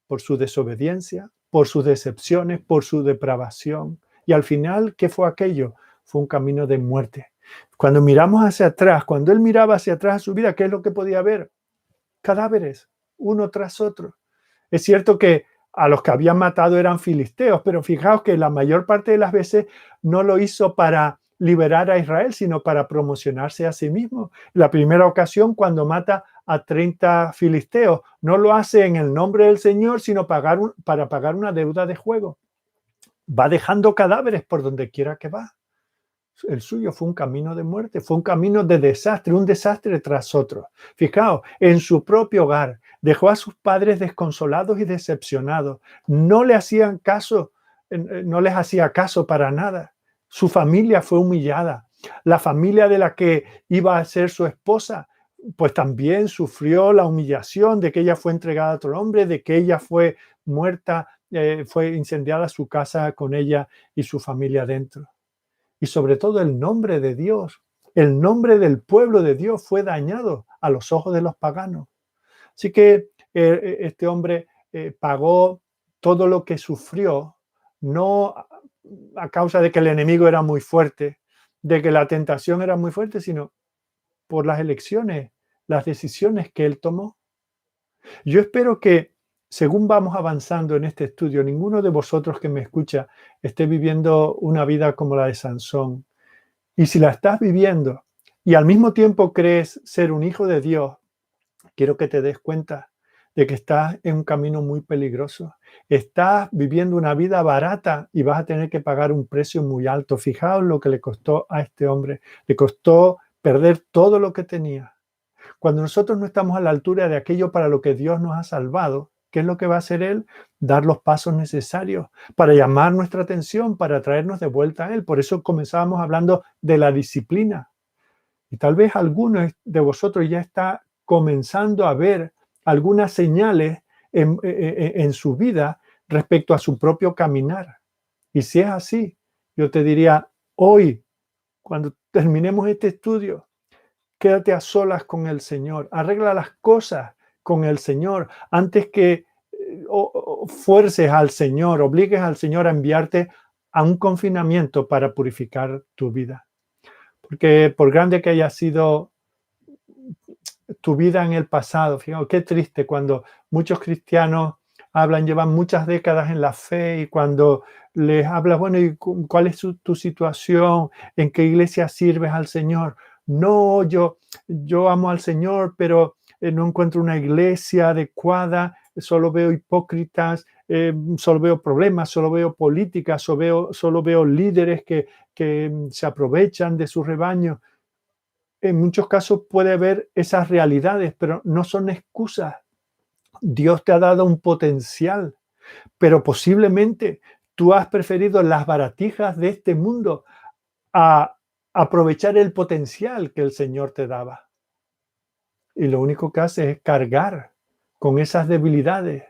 Speaker 1: Por su desobediencia, por sus decepciones, por su depravación. Y al final, ¿qué fue aquello? Fue un camino de muerte. Cuando miramos hacia atrás, cuando él miraba hacia atrás a su vida, ¿qué es lo que podía ver? Cadáveres, uno tras otro. Es cierto que a los que habían matado eran filisteos, pero fijaos que la mayor parte de las veces no lo hizo para liberar a Israel, sino para promocionarse a sí mismo. La primera ocasión, cuando mata a 30 filisteos, no lo hace en el nombre del Señor, sino para pagar una deuda de juego. va dejando cadáveres por donde quiera que va. El suyo fue un camino de muerte, fue un camino de desastre, un desastre tras otro. Fijaos, en su propio hogar dejó a sus padres desconsolados y decepcionados. No le hacían caso, no les hacía caso para nada. Su familia fue humillada. La familia de la que iba a ser su esposa, pues también sufrió la humillación de que ella fue entregada a otro hombre, de que ella fue muerta, fue incendiada su casa con ella y su familia dentro. Y sobre todo el nombre de Dios, el nombre del pueblo de Dios fue dañado a los ojos de los paganos. Así que este hombre pagó todo lo que sufrió, no a causa de que el enemigo era muy fuerte, de que la tentación era muy fuerte, sino por las elecciones, las decisiones que él tomó. Yo espero que, según vamos avanzando en este estudio, ninguno de vosotros que me escucha esté viviendo una vida como la de Sansón. Y si la estás viviendo y al mismo tiempo crees ser un hijo de Dios, quiero que te des cuenta de que estás en un camino muy peligroso. Estás viviendo una vida barata y vas a tener que pagar un precio muy alto. Fijaos lo que le costó a este hombre. Le costó perder todo lo que tenía. Cuando nosotros no estamos a la altura de aquello para lo que Dios nos ha salvado, ¿qué es lo que va a hacer Él? Dar los pasos necesarios para llamar nuestra atención, para traernos de vuelta a Él. Por eso comenzábamos hablando de la disciplina. Y tal vez algunos de vosotros ya está comenzando a ver algunas señales en su vida respecto a su propio caminar. Y si es así, yo te diría, hoy, cuando terminemos este estudio, quédate a solas con el Señor, arregla las cosas con el Señor antes que fuerces al Señor, obligues al Señor a enviarte a un confinamiento para purificar tu vida. Porque por grande que haya sido tu vida en el pasado, fíjate, qué triste cuando muchos cristianos hablan, llevan muchas décadas en la fe y cuando les hablas, bueno, ¿y cuál es tu situación? ¿En qué iglesia sirves al Señor? No, yo amo al Señor, pero no encuentro una iglesia adecuada, solo veo hipócritas, solo veo problemas, solo veo políticas, solo veo líderes que se aprovechan de su rebaño. En muchos casos puede haber esas realidades, pero no son excusas. Dios te ha dado un potencial, pero posiblemente tú has preferido las baratijas de este mundo a aprovechar el potencial que el Señor te daba. Y lo único que hace es cargar con esas debilidades,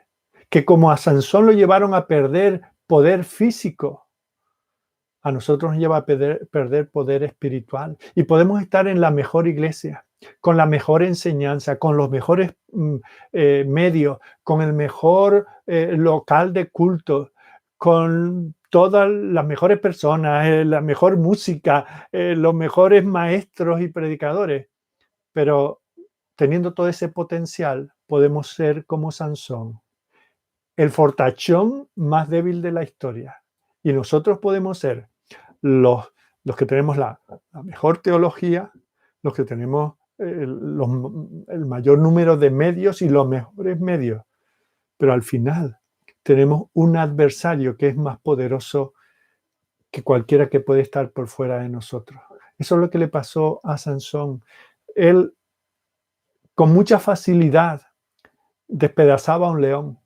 Speaker 1: que como a Sansón lo llevaron a perder poder físico, a nosotros nos lleva a perder poder espiritual. Y podemos estar en la mejor iglesia, con la mejor enseñanza, con los mejores medios, con el mejor local de culto, con todas las mejores personas, la mejor música, los mejores maestros y predicadores. Pero teniendo todo ese potencial, podemos ser como Sansón, el fortachón más débil de la historia. Y nosotros podemos ser los que tenemos la mejor teología, los que tenemos el mayor número de medios y los mejores medios. Pero al final tenemos un adversario que es más poderoso que cualquiera que puede estar por fuera de nosotros. Eso es lo que le pasó a Sansón. Él, con mucha facilidad, despedazaba a un león.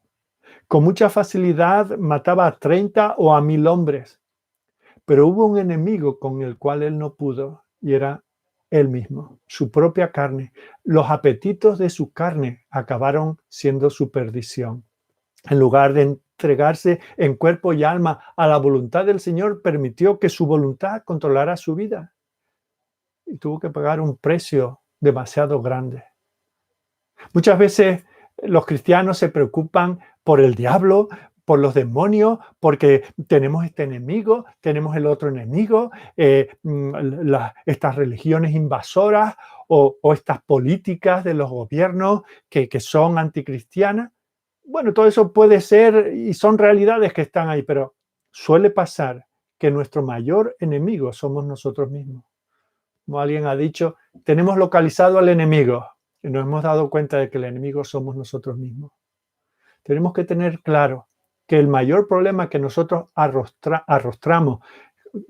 Speaker 1: Con mucha facilidad mataba a 30 o a 1000 hombres. Pero hubo un enemigo con el cual él no pudo y era él mismo, su propia carne. Los apetitos de su carne acabaron siendo su perdición. En lugar de entregarse en cuerpo y alma a la voluntad del Señor, permitió que su voluntad controlara su vida y tuvo que pagar un precio demasiado grande. Muchas veces los cristianos se preocupan por el diablo, por los demonios, porque tenemos este enemigo, tenemos el otro enemigo, estas religiones invasoras o estas políticas de los gobiernos que son anticristianas. Bueno, todo eso puede ser y son realidades que están ahí, pero suele pasar que nuestro mayor enemigo somos nosotros mismos. Como alguien ha dicho, tenemos localizado al enemigo y nos hemos dado cuenta de que el enemigo somos nosotros mismos. Tenemos que tener claro que el mayor problema que nosotros arrostramos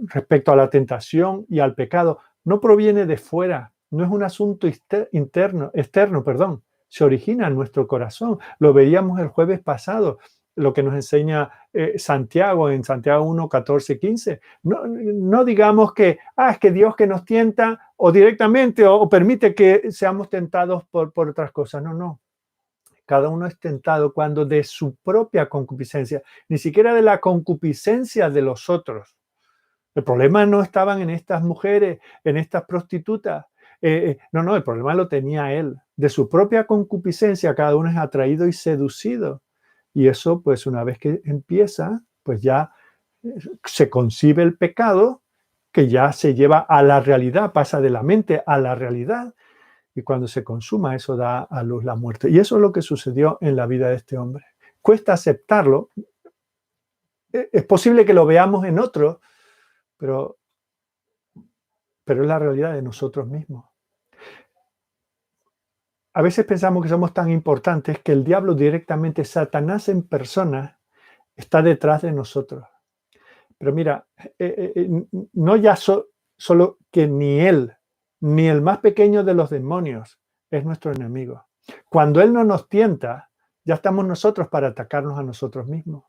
Speaker 1: respecto a la tentación y al pecado no proviene de fuera, no es un asunto externo, perdón, se origina en nuestro corazón. Lo veíamos el jueves pasado, lo que nos enseña Santiago en Santiago 1, 14, 15. No digamos que, es que Dios que nos tienta o directamente o permite que seamos tentados por otras cosas. No. Cada uno es tentado cuando de su propia concupiscencia, ni siquiera de la concupiscencia de los otros. El problema no estaban en estas mujeres, en estas prostitutas. No, el problema lo tenía él. De su propia concupiscencia, cada uno es atraído y seducido. Y eso, pues una vez que empieza, pues ya se concibe el pecado, que ya se lleva a la realidad, pasa de la mente a la realidad. Y cuando se consuma, eso da a luz la muerte. Y eso es lo que sucedió en la vida de este hombre. Cuesta aceptarlo. Es posible que lo veamos en otros, pero es la realidad de nosotros mismos. A veces pensamos que somos tan importantes que el diablo directamente, Satanás en persona, está detrás de nosotros. Pero mira, no ya solo que ni él, ni el más pequeño de los demonios es nuestro enemigo. Cuando él no nos tienta, ya estamos nosotros para atacarnos a nosotros mismos.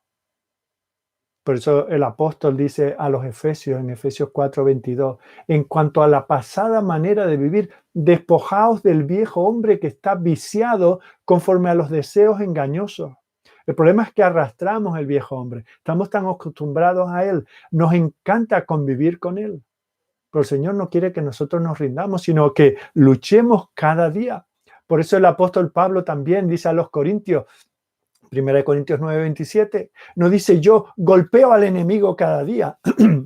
Speaker 1: Por eso el apóstol dice a los Efesios, en Efesios 4:22, en cuanto a la pasada manera de vivir, despojaos del viejo hombre que está viciado conforme a los deseos engañosos. El problema es que arrastramos el viejo hombre, estamos tan acostumbrados a él, nos encanta convivir con él. Pero el Señor no quiere que nosotros nos rindamos, sino que luchemos cada día. Por eso el apóstol Pablo también dice a los Corintios, 1 Corintios 9:27, no dice yo golpeo al enemigo cada día,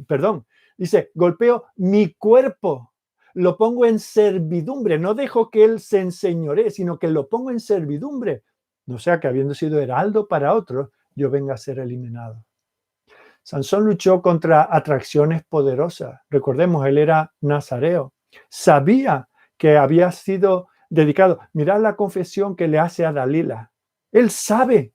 Speaker 1: perdón, dice golpeo mi cuerpo, lo pongo en servidumbre, no dejo que él se enseñoree, sino que lo pongo en servidumbre, no sea que habiendo sido heraldo para otros, yo venga a ser eliminado. Sansón luchó contra atracciones poderosas, recordemos, él era nazareo, sabía que había sido dedicado, mirad la confesión que le hace a Dalila. Él sabe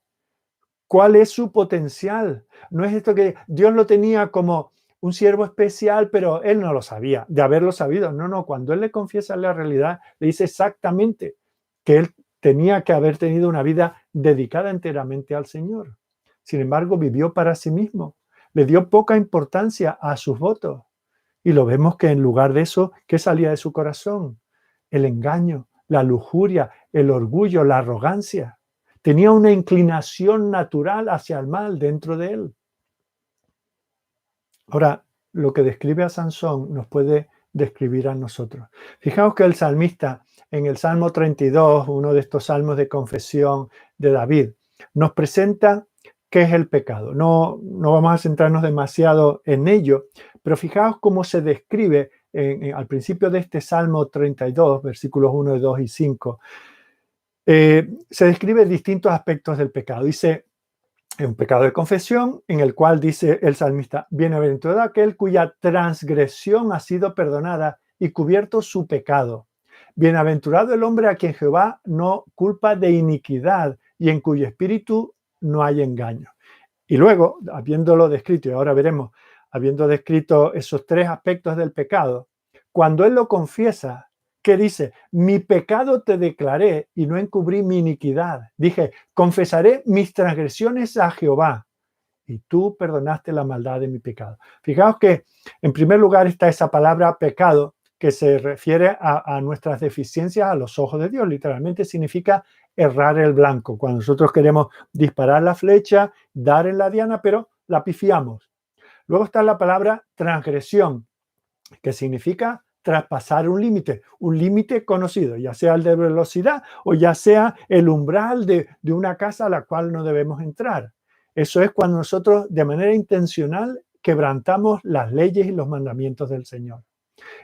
Speaker 1: cuál es su potencial. No es esto que Dios lo tenía como un siervo especial, pero él no lo sabía, de haberlo sabido. No, cuando él le confiesa la realidad, le dice exactamente que él tenía que haber tenido una vida dedicada enteramente al Señor. Sin embargo, vivió para sí mismo. Le dio poca importancia a sus votos. Y lo vemos que en lugar de eso, ¿qué salía de su corazón? El engaño, la lujuria, el orgullo, la arrogancia. Tenía una inclinación natural hacia el mal dentro de él. Ahora, lo que describe a Sansón nos puede describir a nosotros. Fijaos que el salmista, en el Salmo 32, uno de estos salmos de confesión de David, nos presenta qué es el pecado. No vamos a centrarnos demasiado en ello, pero fijaos cómo se describe al principio de este Salmo 32, versículos 1, 2 y 5. Se describe distintos aspectos del pecado. Dice, un pecado de confesión, en el cual dice el salmista, bienaventurado aquel cuya transgresión ha sido perdonada y cubierto su pecado. Bienaventurado el hombre a quien Jehová no culpa de iniquidad y en cuyo espíritu no hay engaño. Y luego, habiéndolo descrito, y ahora veremos, habiendo descrito esos tres aspectos del pecado, cuando él lo confiesa, ¿qué dice? Mi pecado te declaré y no encubrí mi iniquidad. Dije, confesaré mis transgresiones a Jehová y tú perdonaste la maldad de mi pecado. Fijaos que en primer lugar está esa palabra pecado que se refiere a nuestras deficiencias a los ojos de Dios. Literalmente significa errar el blanco. Cuando nosotros queremos disparar la flecha, dar en la diana, pero la pifiamos. Luego está la palabra transgresión, que significa traspasar un límite conocido, ya sea el de velocidad o ya sea el umbral de una casa a la cual no debemos entrar. Eso es cuando nosotros de manera intencional quebrantamos las leyes y los mandamientos del Señor.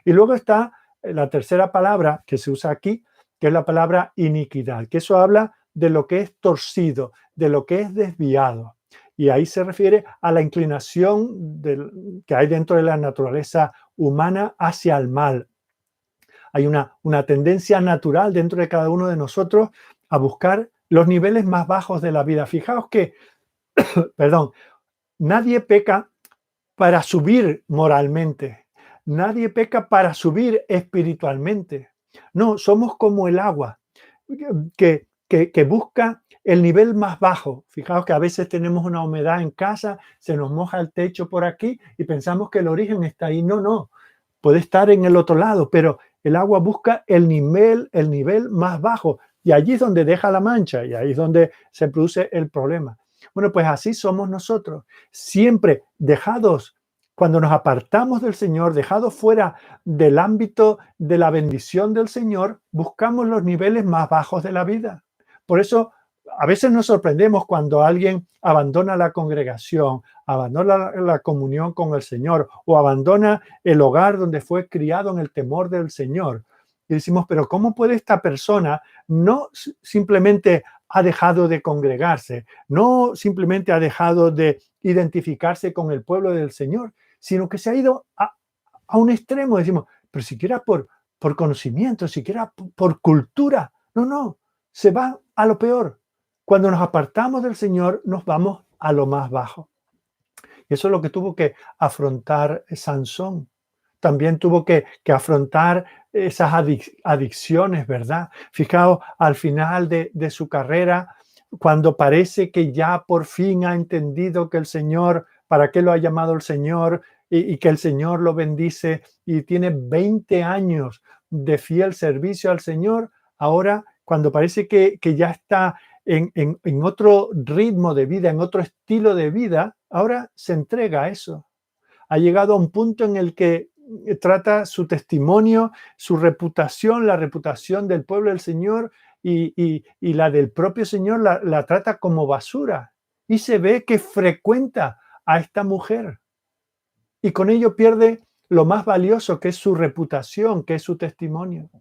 Speaker 1: Y luego está la tercera palabra que se usa aquí, que es la palabra iniquidad, que eso habla de lo que es torcido, de lo que es desviado. Y ahí se refiere a la inclinación que hay dentro de la naturaleza humana hacia el mal. Hay una tendencia natural dentro de cada uno de nosotros a buscar los niveles más bajos de la vida. Fijaos que perdón, nadie peca para subir moralmente. Nadie peca para subir espiritualmente. No, somos como el agua que busca el nivel más bajo. Fijaos que a veces tenemos una humedad en casa, se nos moja el techo por aquí y pensamos que el origen está ahí. No, no, puede estar en el otro lado, pero el agua busca el nivel más bajo y allí es donde deja la mancha y ahí es donde se produce el problema. Bueno, pues así somos nosotros, siempre dejados, cuando nos apartamos del Señor, dejados fuera del ámbito de la bendición del Señor, buscamos los niveles más bajos de la vida. Por eso a veces nos sorprendemos cuando alguien abandona la congregación, abandona la comunión con el Señor o abandona el hogar donde fue criado en el temor del Señor. Y decimos, pero ¿cómo puede esta persona no simplemente ha dejado de congregarse, no simplemente ha dejado de identificarse con el pueblo del Señor, sino que se ha ido a un extremo? Decimos, pero siquiera por conocimiento, siquiera por cultura. No, no, se va a lo peor. Cuando nos apartamos del Señor, nos vamos a lo más bajo. Y eso es lo que tuvo que afrontar Sansón. También tuvo que afrontar esas adicciones, ¿verdad? Fijaos, al final de su carrera, cuando parece que ya por fin ha entendido que el Señor, para qué lo ha llamado el Señor y que el Señor lo bendice y tiene 20 años de fiel servicio al Señor, ahora cuando parece que ya está en otro ritmo de vida, en otro estilo de vida, ahora se entrega a eso. Ha llegado a un punto en el que trata su testimonio, su reputación, la reputación del pueblo del Señor y la del propio Señor la trata como basura. Y se ve que frecuenta a esta mujer. Y con ello pierde lo más valioso, que es su reputación, que es su testimonio.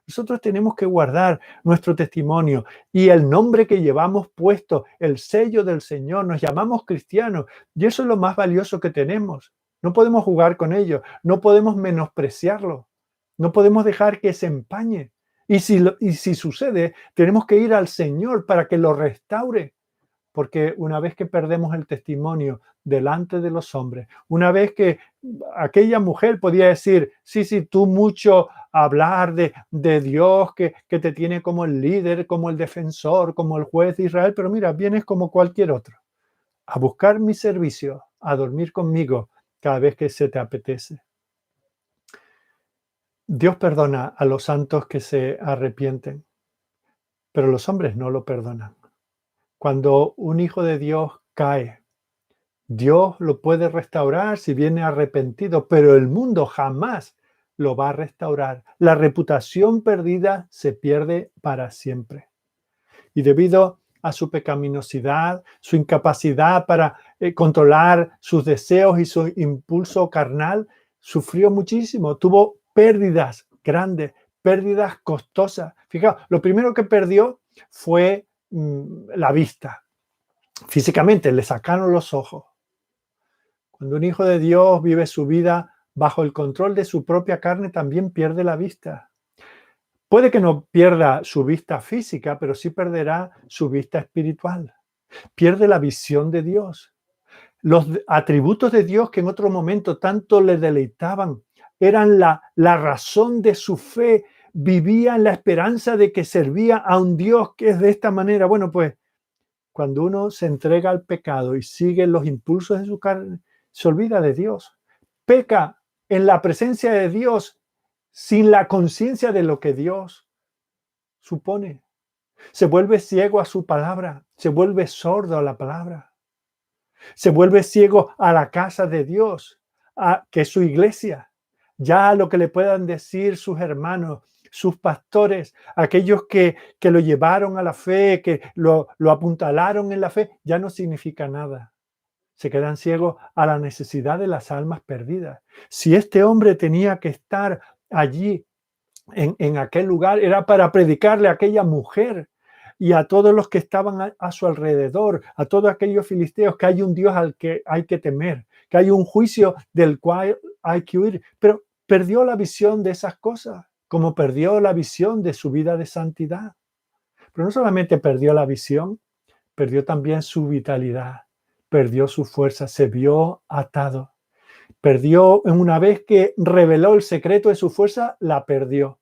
Speaker 1: Nosotros tenemos que guardar nuestro testimonio y el nombre que llevamos puesto, el sello del Señor. Nos llamamos cristianos y eso es lo más valioso que tenemos. No podemos jugar con ello, no podemos menospreciarlo, no podemos dejar que se empañe. Y si sucede, tenemos que ir al Señor para que lo restaure. Porque una vez que perdemos el testimonio delante de los hombres, una vez que aquella mujer podía decir, sí, sí, tú mucho hablar de Dios que te tiene como el líder, como el defensor, como el juez de Israel, pero mira, vienes como cualquier otro, a buscar mi servicio, a dormir conmigo cada vez que se te apetece. Dios perdona a los santos que se arrepienten, pero los hombres no lo perdonan. Cuando un hijo de Dios cae, Dios lo puede restaurar si viene arrepentido, pero el mundo jamás lo va a restaurar. La reputación perdida se pierde para siempre. Y debido a su pecaminosidad, su incapacidad para controlar sus deseos y su impulso carnal, sufrió muchísimo, tuvo pérdidas grandes, pérdidas costosas. Fijaos, lo primero que perdió fue la vista. Físicamente le sacaron los ojos. Cuando un hijo de Dios vive su vida bajo el control de su propia carne, también pierde la vista. Puede que no pierda su vista física, pero sí perderá su vista espiritual. Pierde la visión de Dios. Los atributos de Dios que en otro momento tanto le deleitaban eran la razón de su fe. Vivía en la esperanza de que servía a un Dios que es de esta manera. Bueno, pues cuando uno se entrega al pecado y sigue los impulsos de su carne, se olvida de Dios. Peca en la presencia de Dios sin la conciencia de lo que Dios supone. Se vuelve ciego a su palabra, se vuelve sordo a la palabra. Se vuelve ciego a la casa de Dios, que es su iglesia. Ya lo que le puedan decir sus hermanos, sus pastores, aquellos que lo llevaron a la fe, que lo apuntalaron en la fe, ya no significa nada. Se quedan ciegos a la necesidad de las almas perdidas. Si este hombre tenía que estar allí en aquel lugar, era para predicarle a aquella mujer y a todos los que estaban a su alrededor, a todos aquellos filisteos, que hay un Dios al que hay que temer, que hay un juicio del cual hay que huir. Pero perdió la visión de esas cosas, como perdió la visión de su vida de santidad. Pero no solamente perdió la visión, perdió también su vitalidad. perdió su fuerza, se vio atado. Perdió, una vez que reveló el secreto de su fuerza, la perdió.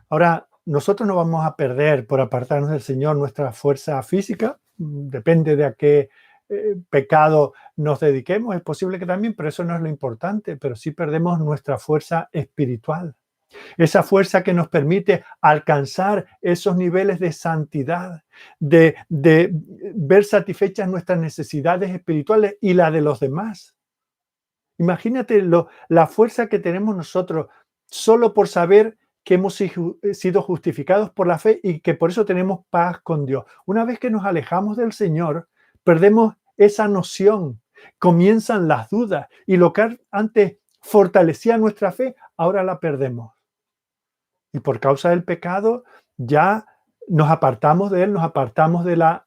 Speaker 1: Ahora, nosotros no vamos a perder por apartarnos del Señor nuestra fuerza física, depende de a qué pecado nos dediquemos, es posible que también, pero eso no es lo importante, pero sí perdemos nuestra fuerza espiritual, esa fuerza que nos permite alcanzar esos niveles de santidad, de ver satisfechas nuestras necesidades espirituales y la de los demás. Imagínate la fuerza que tenemos nosotros solo por saber que hemos sido justificados por la fe y que por eso tenemos paz con Dios. Una vez que nos alejamos del Señor, perdemos esa noción, comienzan las dudas y lo que antes fortalecía nuestra fe, ahora la perdemos. Y por causa del pecado ya nos apartamos de Él, nos apartamos de la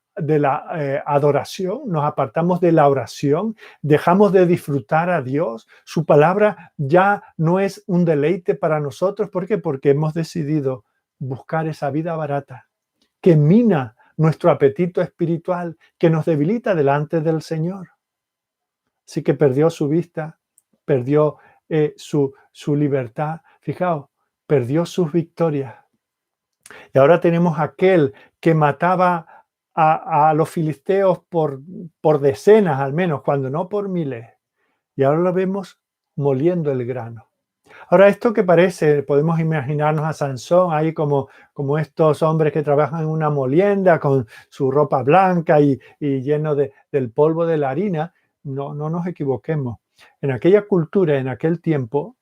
Speaker 1: adoración, nos apartamos de la oración, dejamos de disfrutar a Dios. Su palabra ya no es un deleite para nosotros. ¿Por qué? Porque hemos decidido buscar esa vida barata que mina nuestro apetito espiritual, que nos debilita delante del Señor. Así que perdió su vista, perdió su libertad. Fijaos, perdió sus victorias. Y ahora tenemos aquel que mataba a los filisteos por decenas al menos, cuando no por miles. Y ahora lo vemos moliendo el grano. Ahora, esto que parece, podemos imaginarnos a Sansón ahí como estos hombres que trabajan en una molienda con su ropa blanca y lleno del polvo de la harina. No nos equivoquemos. En aquella cultura, en aquel tiempo,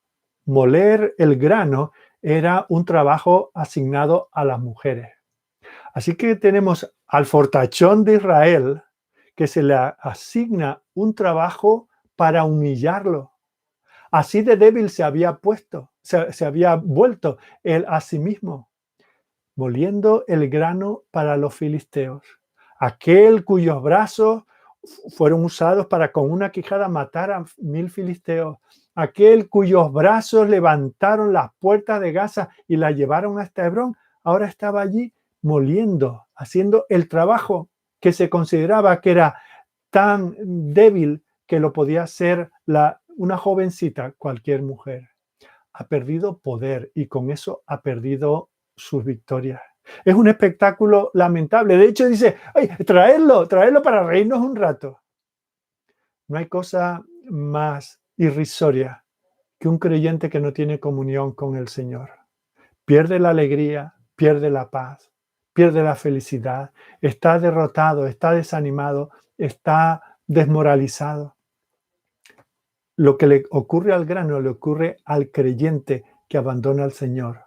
Speaker 1: moler el grano era un trabajo asignado a las mujeres. Así que tenemos al fortachón de Israel que se le asigna un trabajo para humillarlo. Así de débil se había puesto, se había vuelto él a sí mismo, moliendo el grano para los filisteos. Aquel cuyos brazos fueron usados para con una quijada matar a 1000 filisteos. Aquel cuyos brazos levantaron las puertas de Gaza y la llevaron hasta Hebrón, ahora estaba allí moliendo, haciendo el trabajo que se consideraba que era tan débil que lo podía hacer una jovencita, cualquier mujer. Ha perdido poder y con eso ha perdido sus victorias. Es un espectáculo lamentable. De hecho, dice, ¡ay, traedlo para reírnos un rato! No hay cosa más irrisoria que un creyente que no tiene comunión con el Señor. Pierde la alegría, pierde la paz, pierde la felicidad, está derrotado, está desanimado, está desmoralizado. Lo que le ocurre al grano le ocurre al creyente que abandona al Señor.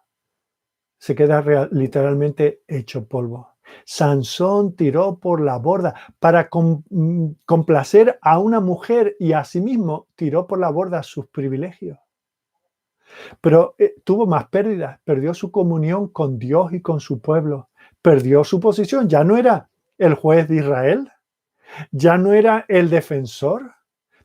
Speaker 1: Se queda literalmente hecho polvo. Sansón tiró por la borda para complacer a una mujer y a sí mismo tiró por la borda sus privilegios. Pero tuvo más pérdidas, perdió su comunión con Dios y con su pueblo, perdió su posición, ya no era el juez de Israel, ya no era el defensor,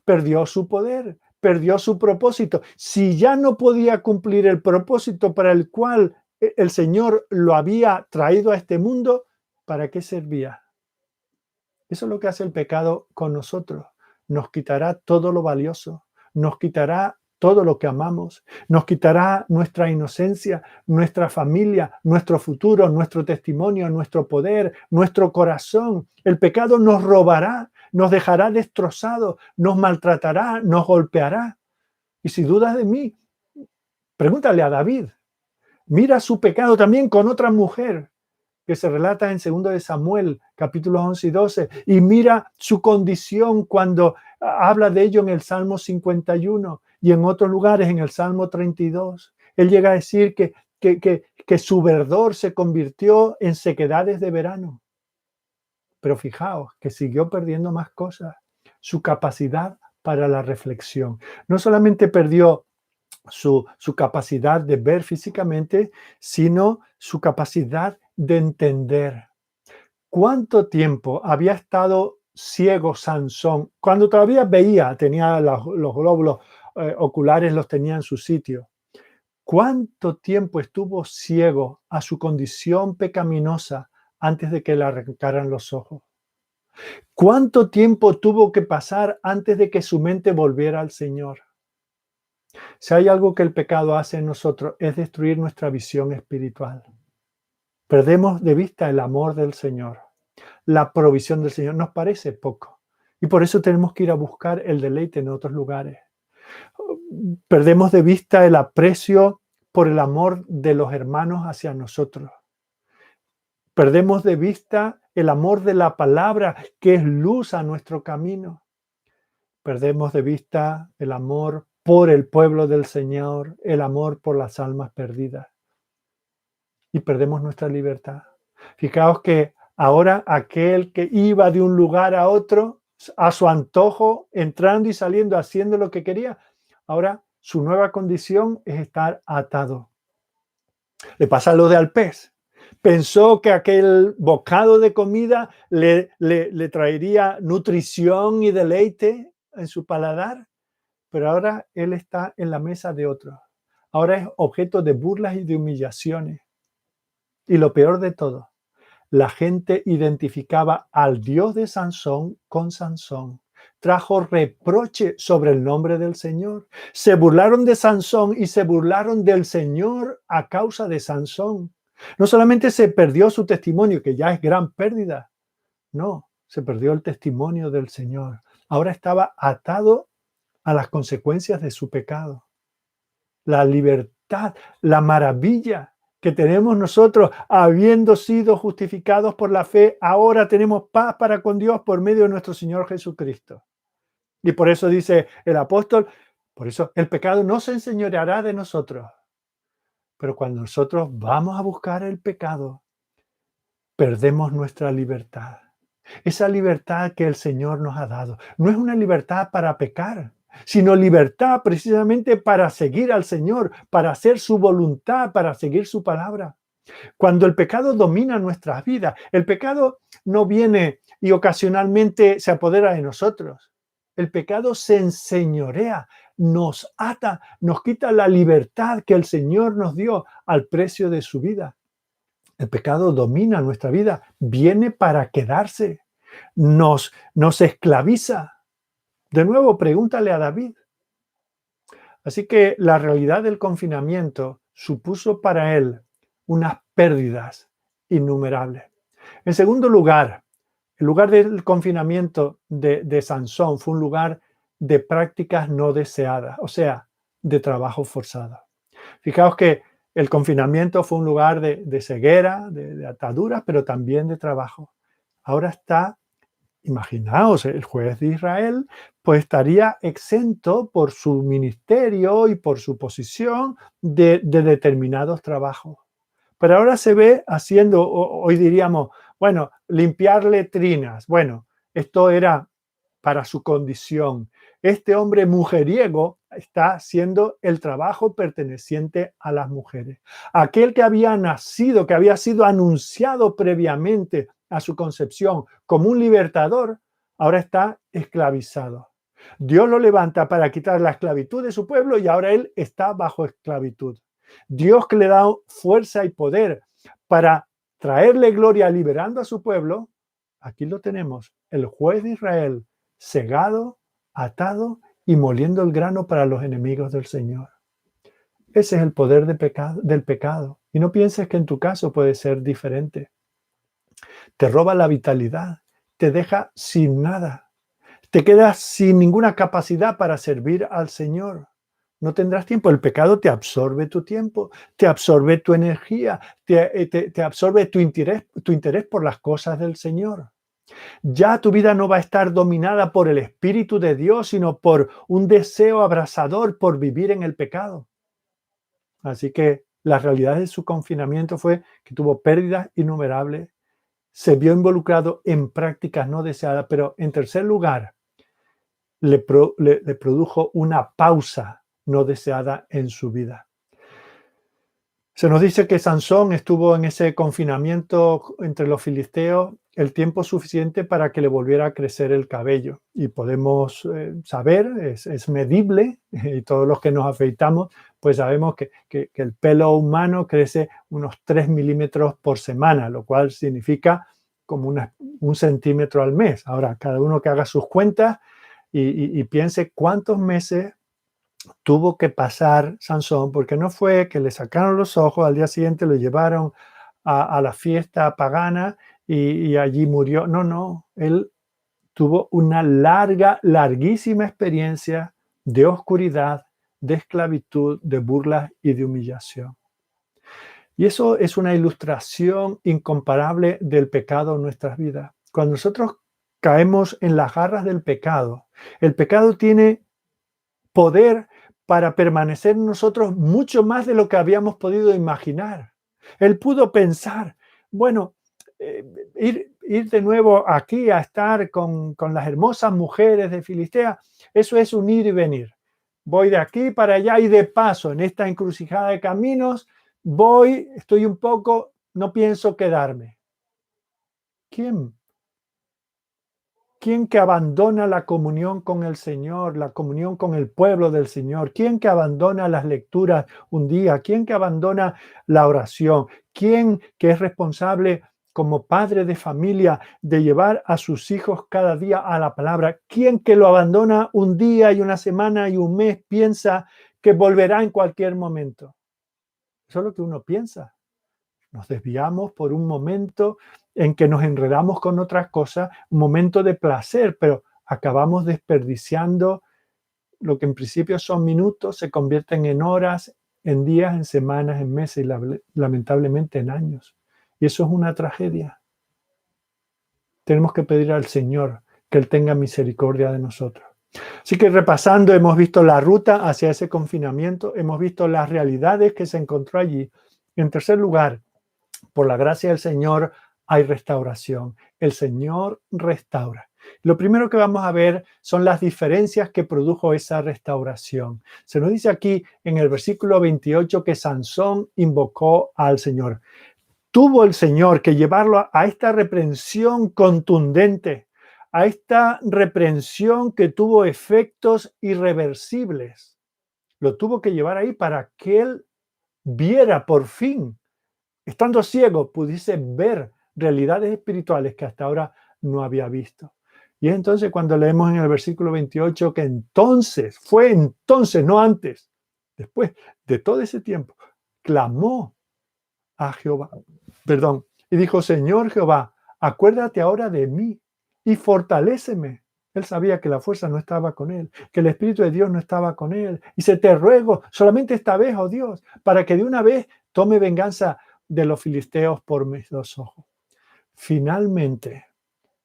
Speaker 1: perdió su poder, perdió su propósito. Si ya no podía cumplir el propósito para el cual el Señor lo había traído a este mundo, ¿para qué servía? Eso es lo que hace el pecado con nosotros. Nos quitará todo lo valioso, nos quitará todo lo que amamos, nos quitará nuestra inocencia, nuestra familia, nuestro futuro, nuestro testimonio, nuestro poder, nuestro corazón. El pecado nos robará, nos dejará destrozados, nos maltratará, nos golpeará. Y si dudas de mí, pregúntale a David. Mira su pecado también con otra mujer que se relata en 2 de Samuel, capítulos 11 y 12, y mira su condición cuando habla de ello en el Salmo 51 y en otros lugares en el Salmo 32. Él llega a decir que su verdor se convirtió en sequedades de verano. Pero fijaos que siguió perdiendo más cosas, su capacidad para la reflexión. No solamente perdió su capacidad de ver físicamente, sino su capacidad de entender. ¿Cuánto tiempo había estado ciego Sansón? Cuando todavía veía, tenía los glóbulos oculares, los tenía en su sitio. ¿Cuánto tiempo estuvo ciego a su condición pecaminosa antes de que le arrancaran los ojos? ¿Cuánto tiempo tuvo que pasar antes de que su mente volviera al Señor? Si hay algo que el pecado hace en nosotros es destruir nuestra visión espiritual. Perdemos de vista el amor del Señor, la provisión del Señor. Nos parece poco. Y por eso tenemos que ir a buscar el deleite en otros lugares. Perdemos de vista el aprecio por el amor de los hermanos hacia nosotros. Perdemos de vista el amor de la palabra, que es luz a nuestro camino. Perdemos de vista el amor por el pueblo del Señor, el amor por las almas perdidas. Y perdemos nuestra libertad. Fijaos que ahora aquel que iba de un lugar a otro, a su antojo, entrando y saliendo, haciendo lo que quería, ahora su nueva condición es estar atado. Le pasa lo de al pez. Pensó que aquel bocado de comida le traería nutrición y deleite en su paladar, pero ahora él está en la mesa de otros. Ahora es objeto de burlas y de humillaciones. Y lo peor de todo, la gente identificaba al Dios de Sansón con Sansón. Trajo reproche sobre el nombre del Señor. Se burlaron de Sansón y se burlaron del Señor a causa de Sansón. No solamente se perdió su testimonio, que ya es gran pérdida. No, se perdió el testimonio del Señor. Ahora estaba atado a las consecuencias de su pecado. La libertad, la maravilla que tenemos nosotros, habiendo sido justificados por la fe, ahora tenemos paz para con Dios por medio de nuestro Señor Jesucristo. Y por eso dice el apóstol, por eso el pecado no se enseñoreará de nosotros. Pero cuando nosotros vamos a buscar el pecado, perdemos nuestra libertad. Esa libertad que el Señor nos ha dado no es una libertad para pecar, sino libertad precisamente para seguir al Señor, para hacer su voluntad, para seguir su palabra. Cuando el pecado domina nuestras vidas, el pecado no viene y ocasionalmente se apodera de nosotros. El pecado se enseñorea, nos ata, nos quita la libertad que el Señor nos dio al precio de su vida. El pecado domina nuestra vida, viene para quedarse, nos esclaviza. De nuevo, pregúntale a David. Así que la realidad del confinamiento supuso para él unas pérdidas innumerables. En segundo lugar, el lugar del confinamiento de Sansón fue un lugar de prácticas no deseadas, o sea, de trabajo forzado. Fijaos que el confinamiento fue un lugar de ceguera, de ataduras, pero también de trabajo. Ahora está, imaginaos, el juez de Israel, pues estaría exento por su ministerio y por su posición de determinados trabajos. Pero ahora se ve haciendo, hoy diríamos, bueno, limpiar letrinas. Bueno, esto era para su condición. Este hombre mujeriego está haciendo el trabajo perteneciente a las mujeres. Aquel que había nacido, que había sido anunciado previamente a su concepción como un libertador, ahora está esclavizado. Dios lo levanta para quitar la esclavitud de su pueblo y ahora él está bajo esclavitud. Dios que le da fuerza y poder para traerle gloria liberando a su pueblo, aquí lo tenemos, el juez de Israel, cegado, atado y moliendo el grano para los enemigos del Señor. Ese es el poder del pecado. Y no pienses que en tu caso puede ser diferente. Te roba la vitalidad, te deja sin nada, te quedas sin ninguna capacidad para servir al Señor. No tendrás tiempo. El pecado te absorbe tu tiempo, te absorbe tu energía, te absorbe tu interés por las cosas del Señor. Ya tu vida no va a estar dominada por el Espíritu de Dios, sino por un deseo abrasador por vivir en el pecado. Así que la realidad de su confinamiento fue que tuvo pérdidas innumerables, se vio involucrado en prácticas no deseadas, pero en tercer lugar, le produjo una pausa no deseada en su vida. Se nos dice que Sansón estuvo en ese confinamiento entre los filisteos el tiempo suficiente para que le volviera a crecer el cabello. Y podemos saber, es medible, y todos los que nos afeitamos, pues sabemos que el pelo humano crece unos 3 milímetros por semana, lo cual significa como un centímetro al mes. Ahora, cada uno que haga sus cuentas y piense cuántos meses tuvo que pasar Sansón, porque no fue que le sacaron los ojos, al día siguiente lo llevaron a la fiesta pagana y allí murió. No, no, él tuvo una larguísima experiencia de oscuridad, de esclavitud, de burlas y de humillación. Y eso es una ilustración incomparable del pecado en nuestras vidas. Cuando nosotros caemos en las garras del pecado, el pecado tiene poder para permanecer en nosotros mucho más de lo que habíamos podido imaginar. Él pudo pensar, bueno, ir de nuevo aquí a estar con las hermosas mujeres de Filistea, eso es un ir y venir. Voy de aquí para allá y de paso en esta encrucijada de caminos estoy un poco, no pienso quedarme. ¿Quién? ¿Quién que abandona la comunión con el Señor, la comunión con el pueblo del Señor? ¿Quién que abandona las lecturas un día? ¿Quién que abandona la oración? ¿Quién que es responsable como padre de familia de llevar a sus hijos cada día a la palabra? ¿Quién que lo abandona un día y una semana y un mes piensa que volverá en cualquier momento? Eso es lo que uno piensa. Nos desviamos por un momento en que nos enredamos con otras cosas, un momento de placer, pero acabamos desperdiciando lo que en principio son minutos, se convierten en horas, en días, en semanas, en meses y lamentablemente en años. Y eso es una tragedia. Tenemos que pedir al Señor que Él tenga misericordia de nosotros. Así que repasando, hemos visto la ruta hacia ese confinamiento, hemos visto las realidades que se encontró allí. En tercer lugar, por la gracia del Señor hay restauración. El Señor restaura. Lo primero que vamos a ver son las diferencias que produjo esa restauración. Se nos dice aquí en el versículo 28 que Sansón invocó al Señor. Tuvo el Señor que llevarlo a esta reprensión contundente, a esta reprensión que tuvo efectos irreversibles. Lo tuvo que llevar ahí para que él viera por fin, estando ciego, pudiese ver realidades espirituales que hasta ahora no había visto. Y es entonces cuando leemos en el versículo 28 que entonces, fue entonces, no antes, después de todo ese tiempo, clamó a Jehová, y dijo: Señor Jehová, acuérdate ahora de mí y fortaléceme. Él sabía que la fuerza no estaba con él, que el Espíritu de Dios no estaba con él. Y dice: te ruego, solamente esta vez, oh Dios, para que de una vez tome venganza de los filisteos por mis dos ojos. Finalmente,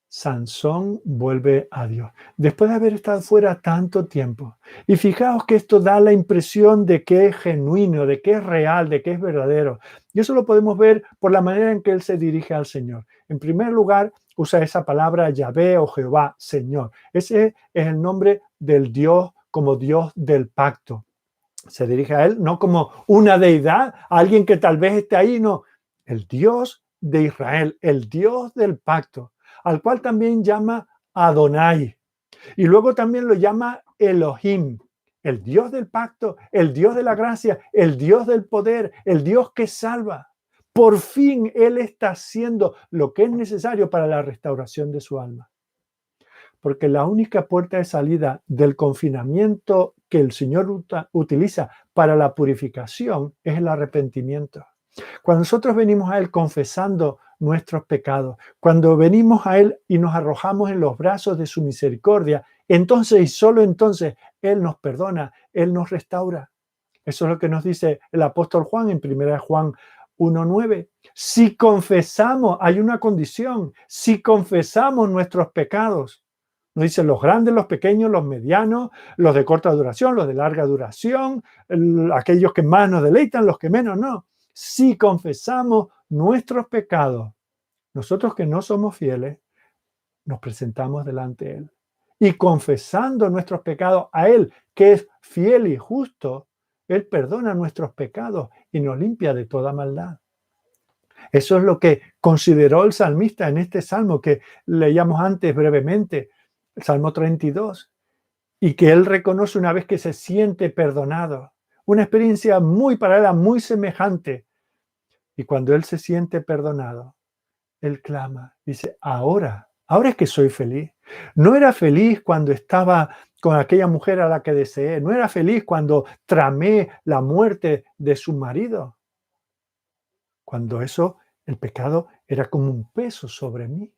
Speaker 1: Sansón vuelve a Dios, después de haber estado fuera tanto tiempo. Y fijaos que esto da la impresión de que es genuino, de que es real, de que es verdadero. Y eso lo podemos ver por la manera en que él se dirige al Señor. En primer lugar, usa esa palabra Yahvé o Jehová, Señor. Ese es el nombre del Dios como Dios del pacto. Se dirige a él no como una deidad, alguien que tal vez esté ahí, no. El Dios de Israel, el Dios del pacto, al cual también llama Adonai. Y luego también lo llama Elohim, el Dios del pacto, el Dios de la gracia, el Dios del poder, el Dios que salva. Por fin Él está haciendo lo que es necesario para la restauración de su alma. Porque la única puerta de salida del confinamiento que el Señor utiliza para la purificación es el arrepentimiento. Cuando nosotros venimos a Él confesando nuestros pecados, cuando venimos a Él y nos arrojamos en los brazos de su misericordia, entonces y solo entonces Él nos perdona, Él nos restaura. Eso es lo que nos dice el apóstol Juan en 1 Juan 1:9. Si confesamos, hay una condición, si confesamos nuestros pecados, nos dice los grandes, los pequeños, los medianos, los de corta duración, los de larga duración, aquellos que más nos deleitan, los que menos no. Si confesamos nuestros pecados, nosotros que no somos fieles, nos presentamos delante de Él. Y confesando nuestros pecados a Él, que es fiel y justo, Él perdona nuestros pecados y nos limpia de toda maldad. Eso es lo que consideró el salmista en este salmo que leíamos antes brevemente, el Salmo 32, y que él reconoce una vez que se siente perdonado. Una experiencia muy paralela, muy semejante. Y cuando él se siente perdonado, Él clama, dice, ahora es que soy feliz. No era feliz cuando estaba con aquella mujer a la que deseé, no era feliz cuando tramé la muerte de su marido, cuando el pecado era como un peso sobre mí.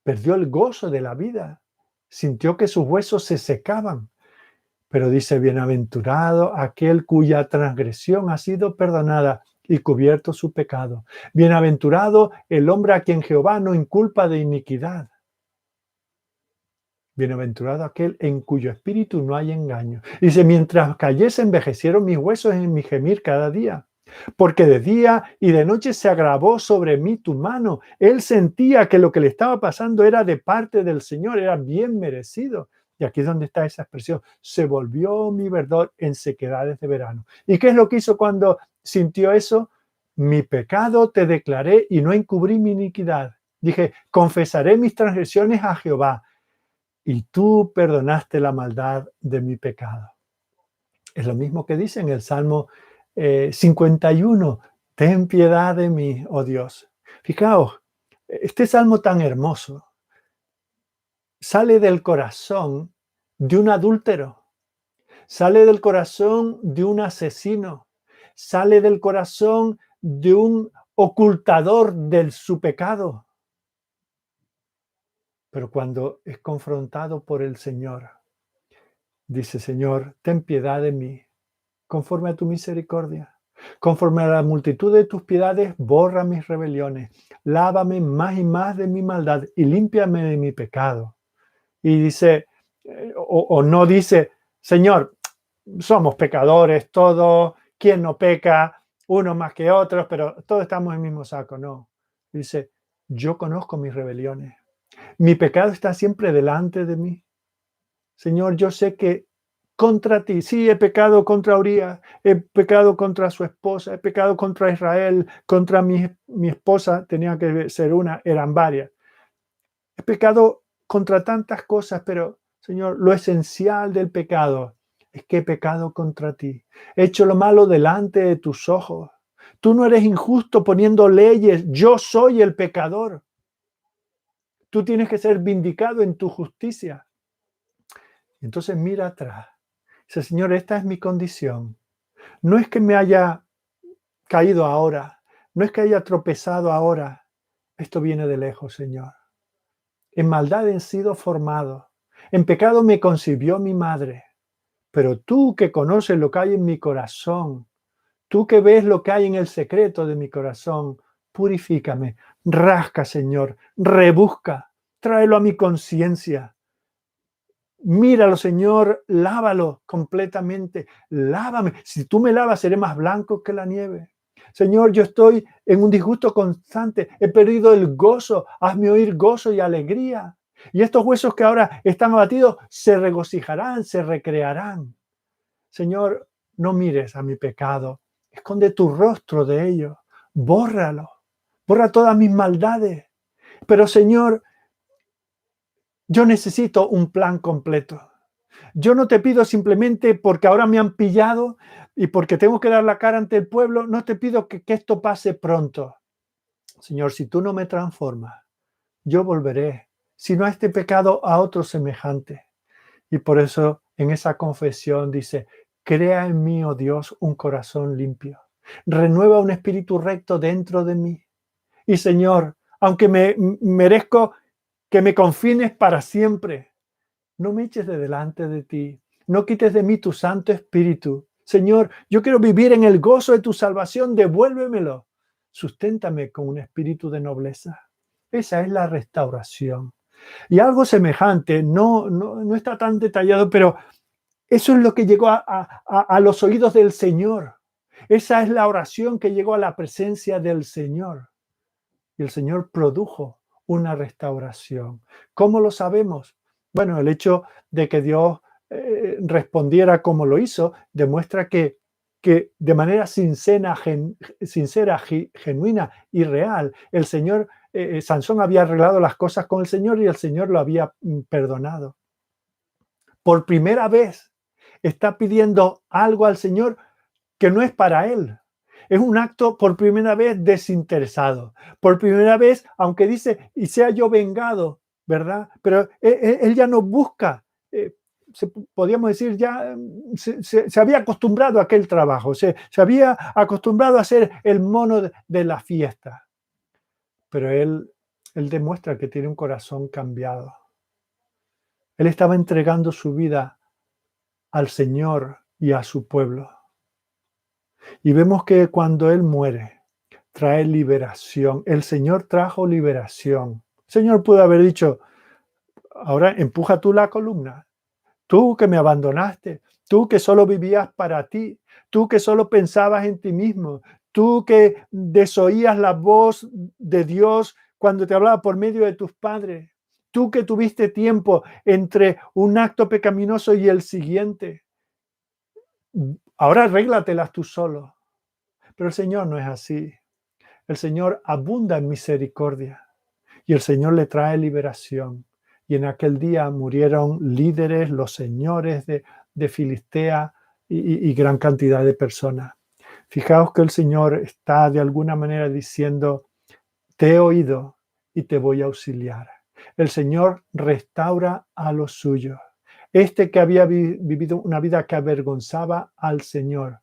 Speaker 1: Perdió el gozo de la vida, sintió que sus huesos se secaban, pero dice, bienaventurado aquel cuya transgresión ha sido perdonada y cubierto su pecado. Bienaventurado el hombre a quien Jehová no inculpa de iniquidad. Bienaventurado aquel en cuyo espíritu no hay engaño. Dice, mientras cayese envejecieron mis huesos en mi gemir cada día. Porque de día y de noche se agravó sobre mí tu mano. Él sentía que lo que le estaba pasando era de parte del Señor, era bien merecido. Y aquí es donde está esa expresión. Se volvió mi verdor en sequedades de verano. ¿Y qué es lo que hizo cuando sintió eso? Mi pecado te declaré y no encubrí mi iniquidad. Dije, confesaré mis transgresiones a Jehová y tú perdonaste la maldad de mi pecado. Es lo mismo que dice en el Salmo 51, ten piedad de mí, oh Dios. Fijaos, este salmo tan hermoso sale del corazón de un adúltero, sale del corazón de un asesino, sale del corazón de un ocultador de su pecado. Pero cuando es confrontado por el Señor, dice, Señor, ten piedad de mí, conforme a tu misericordia. Conforme a la multitud de tus piedades, borra mis rebeliones. Lávame más y más de mi maldad y límpiame de mi pecado. Y dice, o no dice, Señor, somos pecadores todos, ¿quién no peca? Unos más que otros, pero todos estamos en el mismo saco. No. Dice, yo conozco mis rebeliones. Mi pecado está siempre delante de mí. Señor, yo sé que contra ti, sí, he pecado contra Urías, he pecado contra su esposa, he pecado contra Israel, contra mi esposa, tenía que ser una, eran varias. He pecado contra tantas cosas, pero Señor, lo esencial del pecado es que he pecado contra ti. He hecho lo malo delante de tus ojos. Tú no eres injusto poniendo leyes, yo soy el pecador. Tú tienes que ser vindicado en tu justicia. Entonces mira atrás. Dice, Señor, esta es mi condición. No es que me haya caído ahora, no es que haya tropezado ahora. Esto viene de lejos, Señor. En maldad he sido formado. En pecado me concibió mi madre. Pero tú que conoces lo que hay en mi corazón, tú que ves lo que hay en el secreto de mi corazón, purifícame, rasca, Señor, rebusca, tráelo a mi conciencia. Míralo, Señor, lávalo completamente, lávame. Si tú me lavas, seré más blanco que la nieve. Señor, yo estoy en un disgusto constante, he perdido el gozo, hazme oír gozo y alegría. Y estos huesos que ahora están abatidos se regocijarán, se recrearán. Señor, no mires a mi pecado, esconde tu rostro de ello, bórralo, borra todas mis maldades. Pero Señor, yo necesito un plan completo. Yo no te pido simplemente porque ahora me han pillado y porque tengo que dar la cara ante el pueblo, no te pido que esto pase pronto. Señor, si tú no me transformas, yo volveré, si no a este pecado, a otro semejante. Y por eso en esa confesión dice, crea en mí, oh Dios, un corazón limpio. Renueva un espíritu recto dentro de mí. Y Señor, aunque me merezco que me confines para siempre, no me eches de delante de ti. No quites de mí tu Santo Espíritu. Señor, yo quiero vivir en el gozo de tu salvación. Devuélvemelo. Susténtame con un espíritu de nobleza. Esa es la restauración. Y algo semejante, no está tan detallado, pero eso es lo que llegó a los oídos del Señor. Esa es la oración que llegó a la presencia del Señor. Y el Señor produjo una restauración. ¿Cómo lo sabemos? Bueno, el hecho de que Dios respondiera como lo hizo demuestra que de manera sincera, genuina y real, el Señor, Sansón había arreglado las cosas con el Señor y el Señor lo había perdonado. Por primera vez está pidiendo algo al Señor que no es para él. Es un acto por primera vez desinteresado. Por primera vez, aunque dice, y sea yo vengado, ¿verdad? Pero él ya no busca, podríamos decir, ya se había acostumbrado a aquel trabajo, se había acostumbrado a ser el mono de la fiesta. Pero él demuestra que tiene un corazón cambiado. Él estaba entregando su vida al Señor y a su pueblo. Y vemos que cuando Él muere, trae liberación. El Señor trajo liberación. El Señor pudo haber dicho, ahora empuja tú la columna. Tú que me abandonaste, tú que solo vivías para ti, tú que solo pensabas en ti mismo, tú que desoías la voz de Dios cuando te hablaba por medio de tus padres, tú que tuviste tiempo entre un acto pecaminoso y el siguiente. Ahora arréglatelas tú solo. Pero el Señor no es así. El Señor abunda en misericordia y el Señor le trae liberación. Y en aquel día murieron líderes, los señores de Filistea y gran cantidad de personas. Fijaos que el Señor está de alguna manera diciendo, te he oído y te voy a auxiliar. El Señor restaura a los suyos. Este que había vivido una vida que avergonzaba al Señor,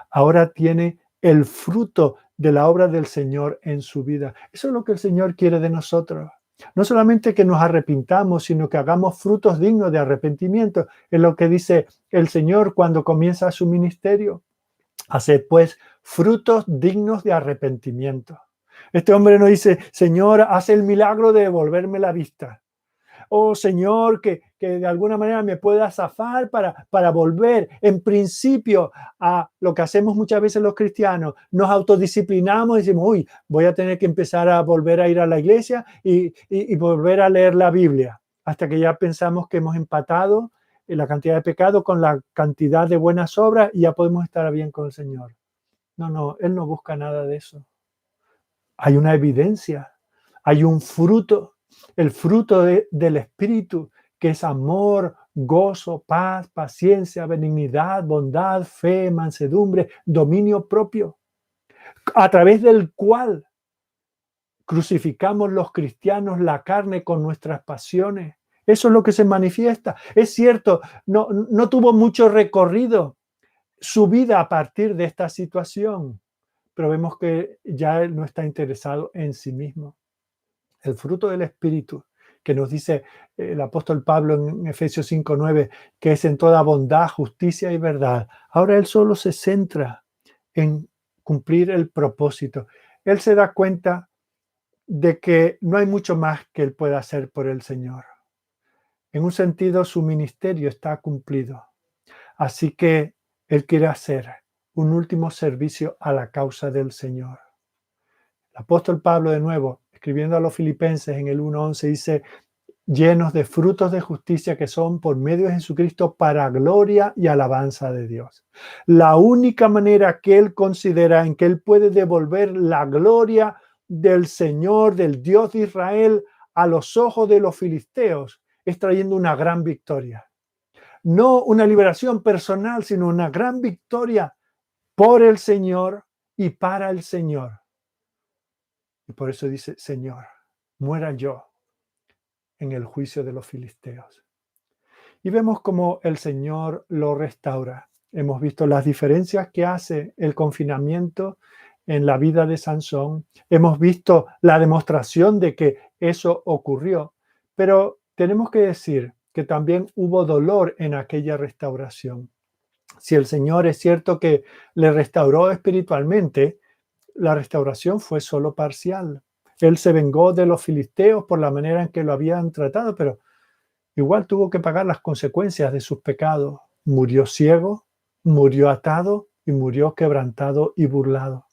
Speaker 1: ahora tiene el fruto de la obra del Señor en su vida. Eso es lo que el Señor quiere de nosotros. No solamente que nos arrepintamos, sino que hagamos frutos dignos de arrepentimiento. Es lo que dice el Señor cuando comienza su ministerio. Haced pues frutos dignos de arrepentimiento. Este hombre no dice, Señor, haz el milagro de devolverme la vista. Oh Señor, que de alguna manera me pueda zafar para volver en principio a lo que hacemos muchas veces los cristianos. Nos autodisciplinamos y decimos, uy, voy a tener que empezar a volver a ir a la iglesia y volver a leer la Biblia, hasta que ya pensamos que hemos empatado la cantidad de pecado con la cantidad de buenas obras y ya podemos estar bien con el Señor. No, Él no busca nada de eso. Hay una evidencia, hay un fruto, el fruto del Espíritu, que es amor, gozo, paz, paciencia, benignidad, bondad, fe, mansedumbre, dominio propio, a través del cual crucificamos los cristianos la carne con nuestras pasiones. Eso es lo que se manifiesta. Es cierto, no tuvo mucho recorrido su vida a partir de esta situación, pero vemos que ya él no está interesado en sí mismo. El fruto del Espíritu, que nos dice el apóstol Pablo en Efesios 5:9, que es en toda bondad, justicia y verdad. Ahora él solo se centra en cumplir el propósito. Él se da cuenta de que no hay mucho más que él pueda hacer por el Señor. En un sentido, su ministerio está cumplido. Así que él quiere hacer un último servicio a la causa del Señor. El apóstol Pablo, de nuevo, escribiendo a los filipenses en el 1:11, dice, llenos de frutos de justicia que son por medio de Jesucristo para gloria y alabanza de Dios. La única manera que él considera en que él puede devolver la gloria del Señor, del Dios de Israel, a los ojos de los filisteos, es trayendo una gran victoria. No una liberación personal, sino una gran victoria por el Señor y para el Señor. Y por eso dice, Señor, muera yo en el juicio de los filisteos. Y vemos cómo el Señor lo restaura. Hemos visto las diferencias que hace el confinamiento en la vida de Sansón. Hemos visto la demostración de que eso ocurrió. Pero tenemos que decir que también hubo dolor en aquella restauración. Si el Señor es cierto que le restauró espiritualmente, la restauración fue solo parcial. Él se vengó de los filisteos por la manera en que lo habían tratado, pero igual tuvo que pagar las consecuencias de sus pecados. Murió ciego, murió atado y murió quebrantado y burlado.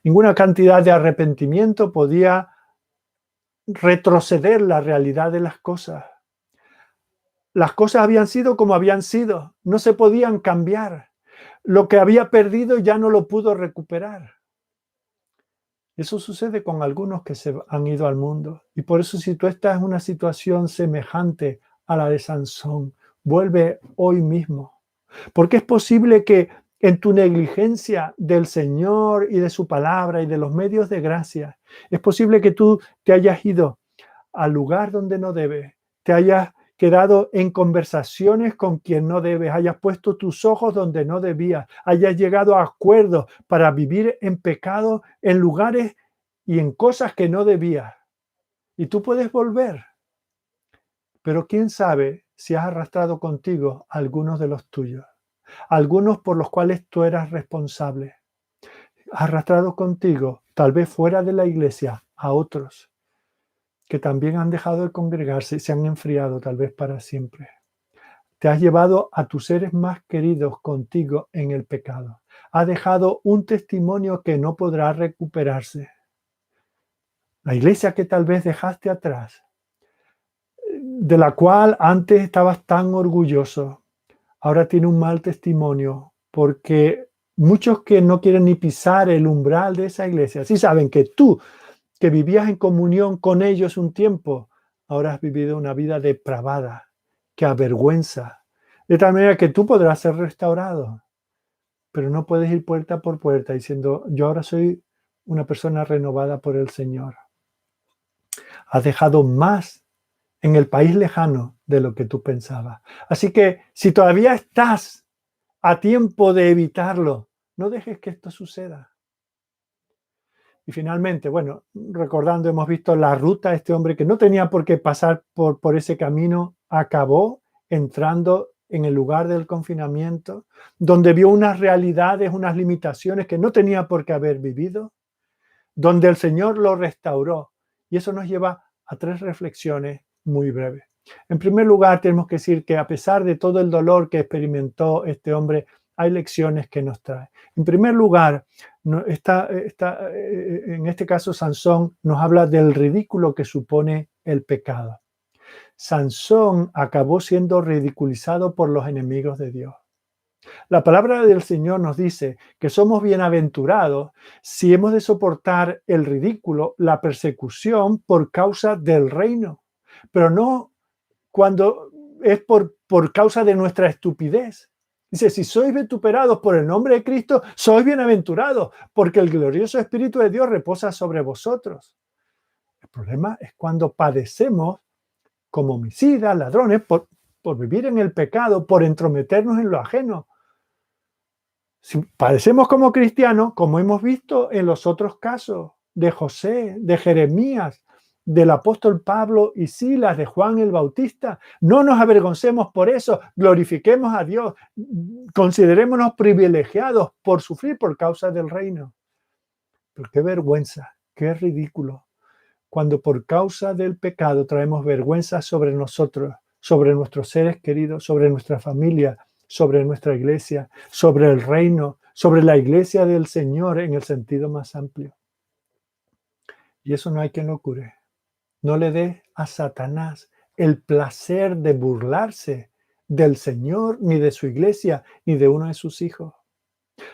Speaker 1: Ninguna cantidad de arrepentimiento podía retroceder la realidad de las cosas. Las cosas habían sido como habían sido, no se podían cambiar. Lo que había perdido ya no lo pudo recuperar. Eso sucede con algunos que se han ido al mundo. Y por eso, si tú estás en una situación semejante a la de Sansón, vuelve hoy mismo. Porque es posible que en tu negligencia del Señor y de su palabra y de los medios de gracia. Es posible que tú te hayas ido al lugar donde no debes, te hayas quedado en conversaciones con quien no debes, hayas puesto tus ojos donde no debías, hayas llegado a acuerdos para vivir en pecado en lugares y en cosas que no debías. Y tú puedes volver, pero quién sabe si has arrastrado contigo a algunos de los tuyos, algunos por los cuales tú eras responsable. Has arrastrado contigo, tal vez fuera de la iglesia, a otros que también han dejado de congregarse y se han enfriado tal vez para siempre. Te has llevado a tus seres más queridos contigo en el pecado. Has dejado un testimonio que no podrá recuperarse. La iglesia que tal vez dejaste atrás, de la cual antes estabas tan orgulloso, ahora tiene un mal testimonio, porque muchos que no quieren ni pisar el umbral de esa iglesia, sí saben que tú, que vivías en comunión con ellos un tiempo, ahora has vivido una vida depravada, que avergüenza, de tal manera que tú podrás ser restaurado, pero no puedes ir puerta por puerta diciendo, yo ahora soy una persona renovada por el Señor. Has dejado más en el país lejano de lo que tú pensabas. Así que si todavía estás a tiempo de evitarlo, no dejes que esto suceda. Y finalmente, bueno, recordando, hemos visto la ruta de este hombre que no tenía por qué pasar por ese camino, acabó entrando en el lugar del confinamiento, donde vio unas realidades, unas limitaciones que no tenía por qué haber vivido, donde el Señor lo restauró. Y eso nos lleva a 3 reflexiones muy breves. En primer lugar, tenemos que decir que a pesar de todo el dolor que experimentó este hombre, hay lecciones que nos trae. En primer lugar, en este caso Sansón nos habla del ridículo que supone el pecado. Sansón acabó siendo ridiculizado por los enemigos de Dios. La palabra del Señor nos dice que somos bienaventurados si hemos de soportar el ridículo, la persecución por causa del reino, pero no cuando es por causa de nuestra estupidez. Dice, si sois vituperados por el nombre de Cristo, sois bienaventurados, porque el glorioso Espíritu de Dios reposa sobre vosotros. El problema es cuando padecemos como homicidas, ladrones, por vivir en el pecado, por entrometernos en lo ajeno. Si padecemos como cristianos, como hemos visto en los otros casos de José, de Jeremías, del apóstol Pablo y Silas, de Juan el Bautista, no nos avergoncemos por eso, glorifiquemos a Dios, considerémonos privilegiados por sufrir por causa del reino. Pero qué vergüenza, qué ridículo, cuando por causa del pecado traemos vergüenza sobre nosotros, sobre nuestros seres queridos, sobre nuestra familia, sobre nuestra iglesia, sobre el reino, sobre la iglesia del Señor en el sentido más amplio. Y eso no hay quien lo cure. No le dé a Satanás el placer de burlarse del Señor, ni de su iglesia, ni de uno de sus hijos.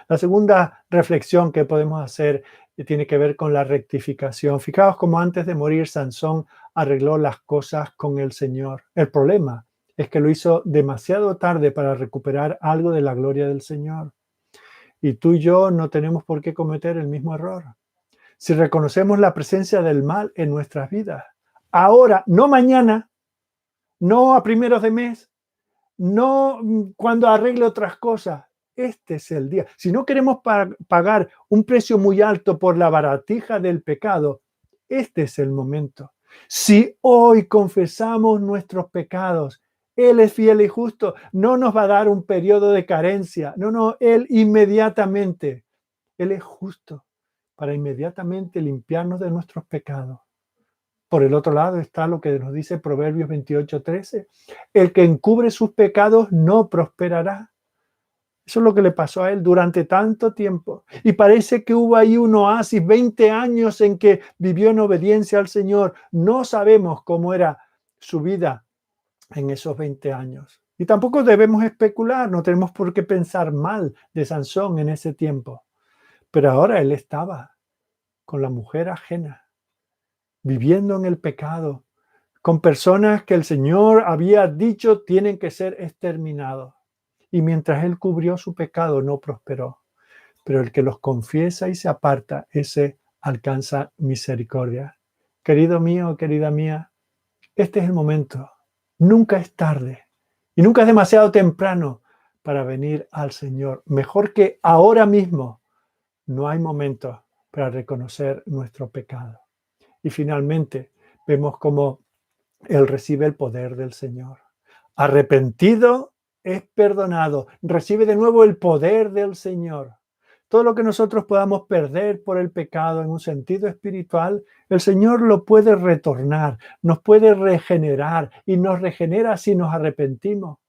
Speaker 1: La segunda reflexión que podemos hacer tiene que ver con la rectificación. Fijaos cómo antes de morir Sansón arregló las cosas con el Señor. El problema es que lo hizo demasiado tarde para recuperar algo de la gloria del Señor. Y tú y yo no tenemos por qué cometer el mismo error. Si reconocemos la presencia del mal en nuestras vidas, ahora, no mañana, no a primeros de mes, no cuando arregle otras cosas, este es el día. Si no queremos pagar un precio muy alto por la baratija del pecado, este es el momento. Si hoy confesamos nuestros pecados, Él es fiel y justo, no nos va a dar un periodo de carencia. No, Él inmediatamente, Él es justo para inmediatamente limpiarnos de nuestros pecados. Por el otro lado está lo que nos dice Proverbios 28:13. El que encubre sus pecados no prosperará. Eso es lo que le pasó a él durante tanto tiempo. Y parece que hubo ahí un oasis, 20 años en que vivió en obediencia al Señor. No sabemos cómo era su vida en esos 20 años. Y tampoco debemos especular, no tenemos por qué pensar mal de Sansón en ese tiempo. Pero ahora él estaba con la mujer ajena, viviendo en el pecado, con personas que el Señor había dicho tienen que ser exterminados. y mientras él cubrió su pecado no prosperó. Pero el que los confiesa y se aparta, ese alcanza misericordia. Querido mío, querida mía, este es el momento. Nunca es tarde y nunca es demasiado temprano para venir al Señor. Mejor que ahora mismo. No hay momento para reconocer nuestro pecado. Y finalmente vemos cómo él recibe el poder del Señor. Arrepentido es perdonado. Recibe de nuevo el poder del Señor. Todo lo que nosotros podamos perder por el pecado en un sentido espiritual, el Señor lo puede retornar, nos puede regenerar y nos regenera si nos arrepentimos.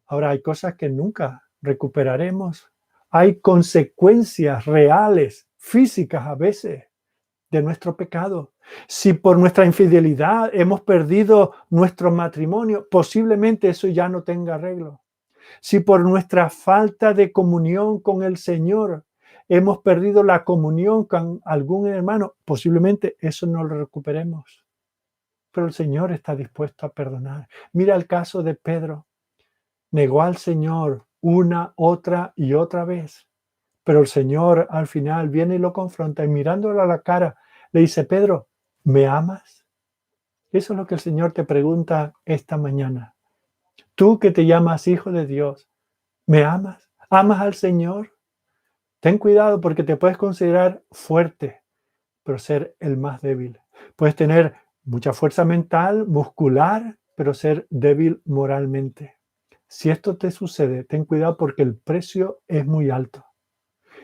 Speaker 1: Ahora hay cosas que nunca recuperaremos. Hay consecuencias reales, físicas a veces, de nuestro pecado. Si por nuestra infidelidad hemos perdido nuestro matrimonio, posiblemente eso ya no tenga arreglo. Si por nuestra falta de comunión con el Señor hemos perdido la comunión con algún hermano, posiblemente eso no lo recuperemos. Pero el Señor está dispuesto a perdonar. Mira el caso de Pedro. Negó al Señor una, otra y otra vez. Pero el Señor al final viene y lo confronta y mirándolo a la cara le dice, Pedro, ¿me amas? Eso es lo que el Señor te pregunta esta mañana. Tú que te llamas hijo de Dios, ¿me amas? ¿Amas al Señor? Ten cuidado porque te puedes considerar fuerte, pero ser el más débil. Puedes tener mucha fuerza mental, muscular, pero ser débil moralmente. Si esto te sucede, ten cuidado porque el precio es muy alto.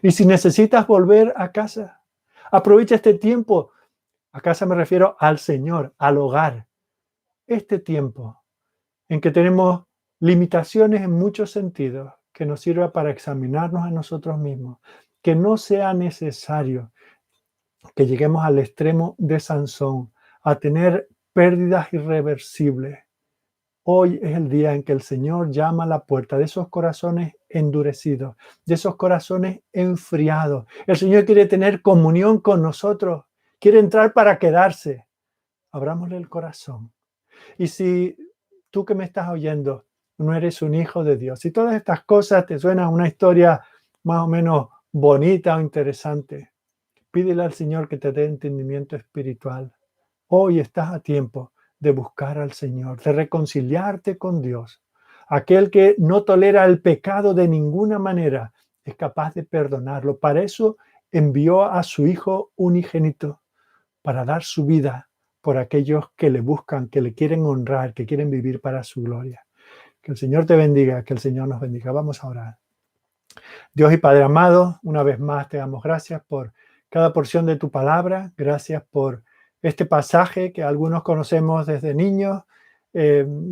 Speaker 1: Y si necesitas volver a casa, aprovecha este tiempo. A casa me refiero al Señor, al hogar. Este tiempo en que tenemos limitaciones en muchos sentidos, que nos sirva para examinarnos a nosotros mismos. Que no sea necesario que lleguemos al extremo de Sansón, a tener pérdidas irreversibles. Hoy es el día en que el Señor llama a la puerta de esos corazones endurecidos, de esos corazones enfriados. El Señor quiere tener comunión con nosotros, quiere entrar para quedarse. Abrámosle el corazón. Y si tú que me estás oyendo no eres un hijo de Dios, si todas estas cosas te suenan una historia más o menos bonita o interesante, pídele al Señor que te dé entendimiento espiritual. Hoy estás a tiempo de buscar al Señor, de reconciliarte con Dios. Aquel que no tolera el pecado de ninguna manera es capaz de perdonarlo. Para eso envió a su Hijo unigénito, para dar su vida por aquellos que le buscan, que le quieren honrar, que quieren vivir para su gloria. Que el Señor te bendiga, que el Señor nos bendiga. Vamos a orar. Dios y Padre amado, una vez más te damos gracias por cada porción de tu palabra. Gracias por este pasaje que algunos conocemos desde niños,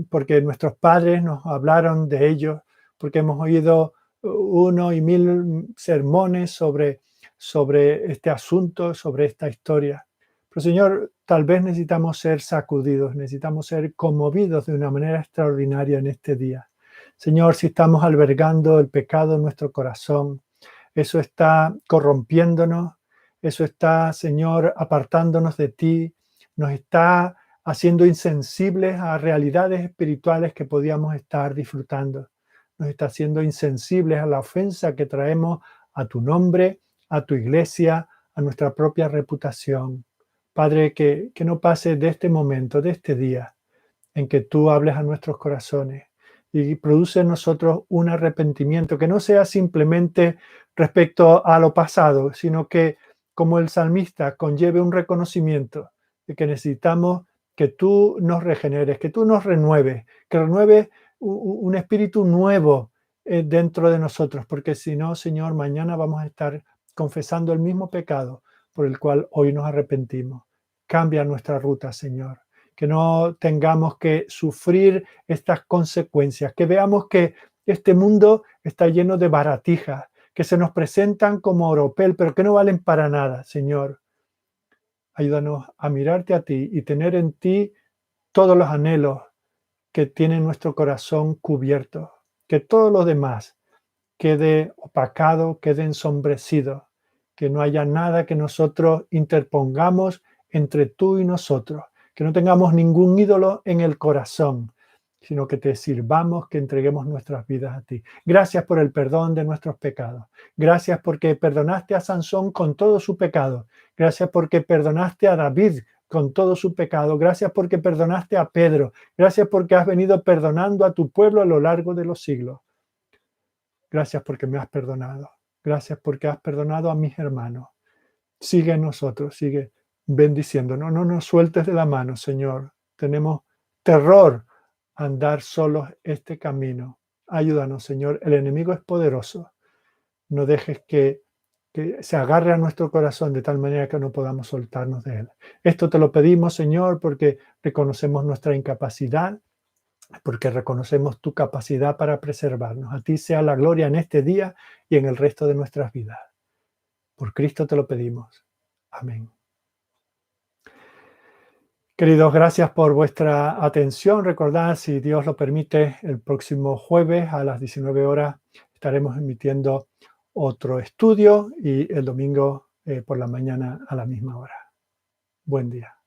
Speaker 1: porque nuestros padres nos hablaron de ello, porque hemos oído uno y mil sermones sobre este asunto, sobre esta historia. Pero Señor, tal vez necesitamos ser sacudidos, necesitamos ser conmovidos de una manera extraordinaria en este día. Señor, si estamos albergando el pecado en nuestro corazón, eso está corrompiéndonos, eso está, Señor, apartándonos de ti, nos está haciendo insensibles a realidades espirituales que podíamos estar disfrutando. Nos está haciendo insensibles a la ofensa que traemos a tu nombre, a tu iglesia, a nuestra propia reputación. Padre, que no pase de este momento, de este día, en que tú hables a nuestros corazones y produce en nosotros un arrepentimiento que no sea simplemente respecto a lo pasado, sino que, como el salmista, conlleve un reconocimiento de que necesitamos que tú nos regeneres, que tú nos renueves, que renueves un espíritu nuevo dentro de nosotros, porque si no, Señor, mañana vamos a estar confesando el mismo pecado por el cual hoy nos arrepentimos. Cambia nuestra ruta, Señor. Que no tengamos que sufrir estas consecuencias, que veamos que este mundo está lleno de baratijas, que se nos presentan como oropel, pero que no valen para nada, Señor. Ayúdanos a mirarte a ti y tener en ti todos los anhelos que tiene nuestro corazón cubierto, que todo lo demás quede opacado, quede ensombrecido, que no haya nada que nosotros interpongamos entre tú y nosotros, que no tengamos ningún ídolo en el corazón, sino que te sirvamos, que entreguemos nuestras vidas a ti. Gracias por el perdón de nuestros pecados. Gracias porque perdonaste a Sansón con todo su pecado. Gracias porque perdonaste a David con todo su pecado. Gracias porque perdonaste a Pedro. Gracias porque has venido perdonando a tu pueblo a lo largo de los siglos. Gracias porque me has perdonado. Gracias porque has perdonado a mis hermanos. Sigue en nosotros, sigue bendiciéndonos. No nos sueltes de la mano, Señor. Tenemos terror a andar solos este camino. Ayúdanos, Señor. El enemigo es poderoso. No dejes que se agarre a nuestro corazón de tal manera que no podamos soltarnos de él. Esto te lo pedimos, Señor, porque reconocemos nuestra incapacidad, porque reconocemos tu capacidad para preservarnos. A ti sea la gloria en este día y en el resto de nuestras vidas. Por Cristo te lo pedimos. Amén. Queridos, gracias por vuestra atención. Recordad, si Dios lo permite, el próximo jueves a las 19 horas estaremos emitiendo otro estudio y el domingo por la mañana a la misma hora. Buen día.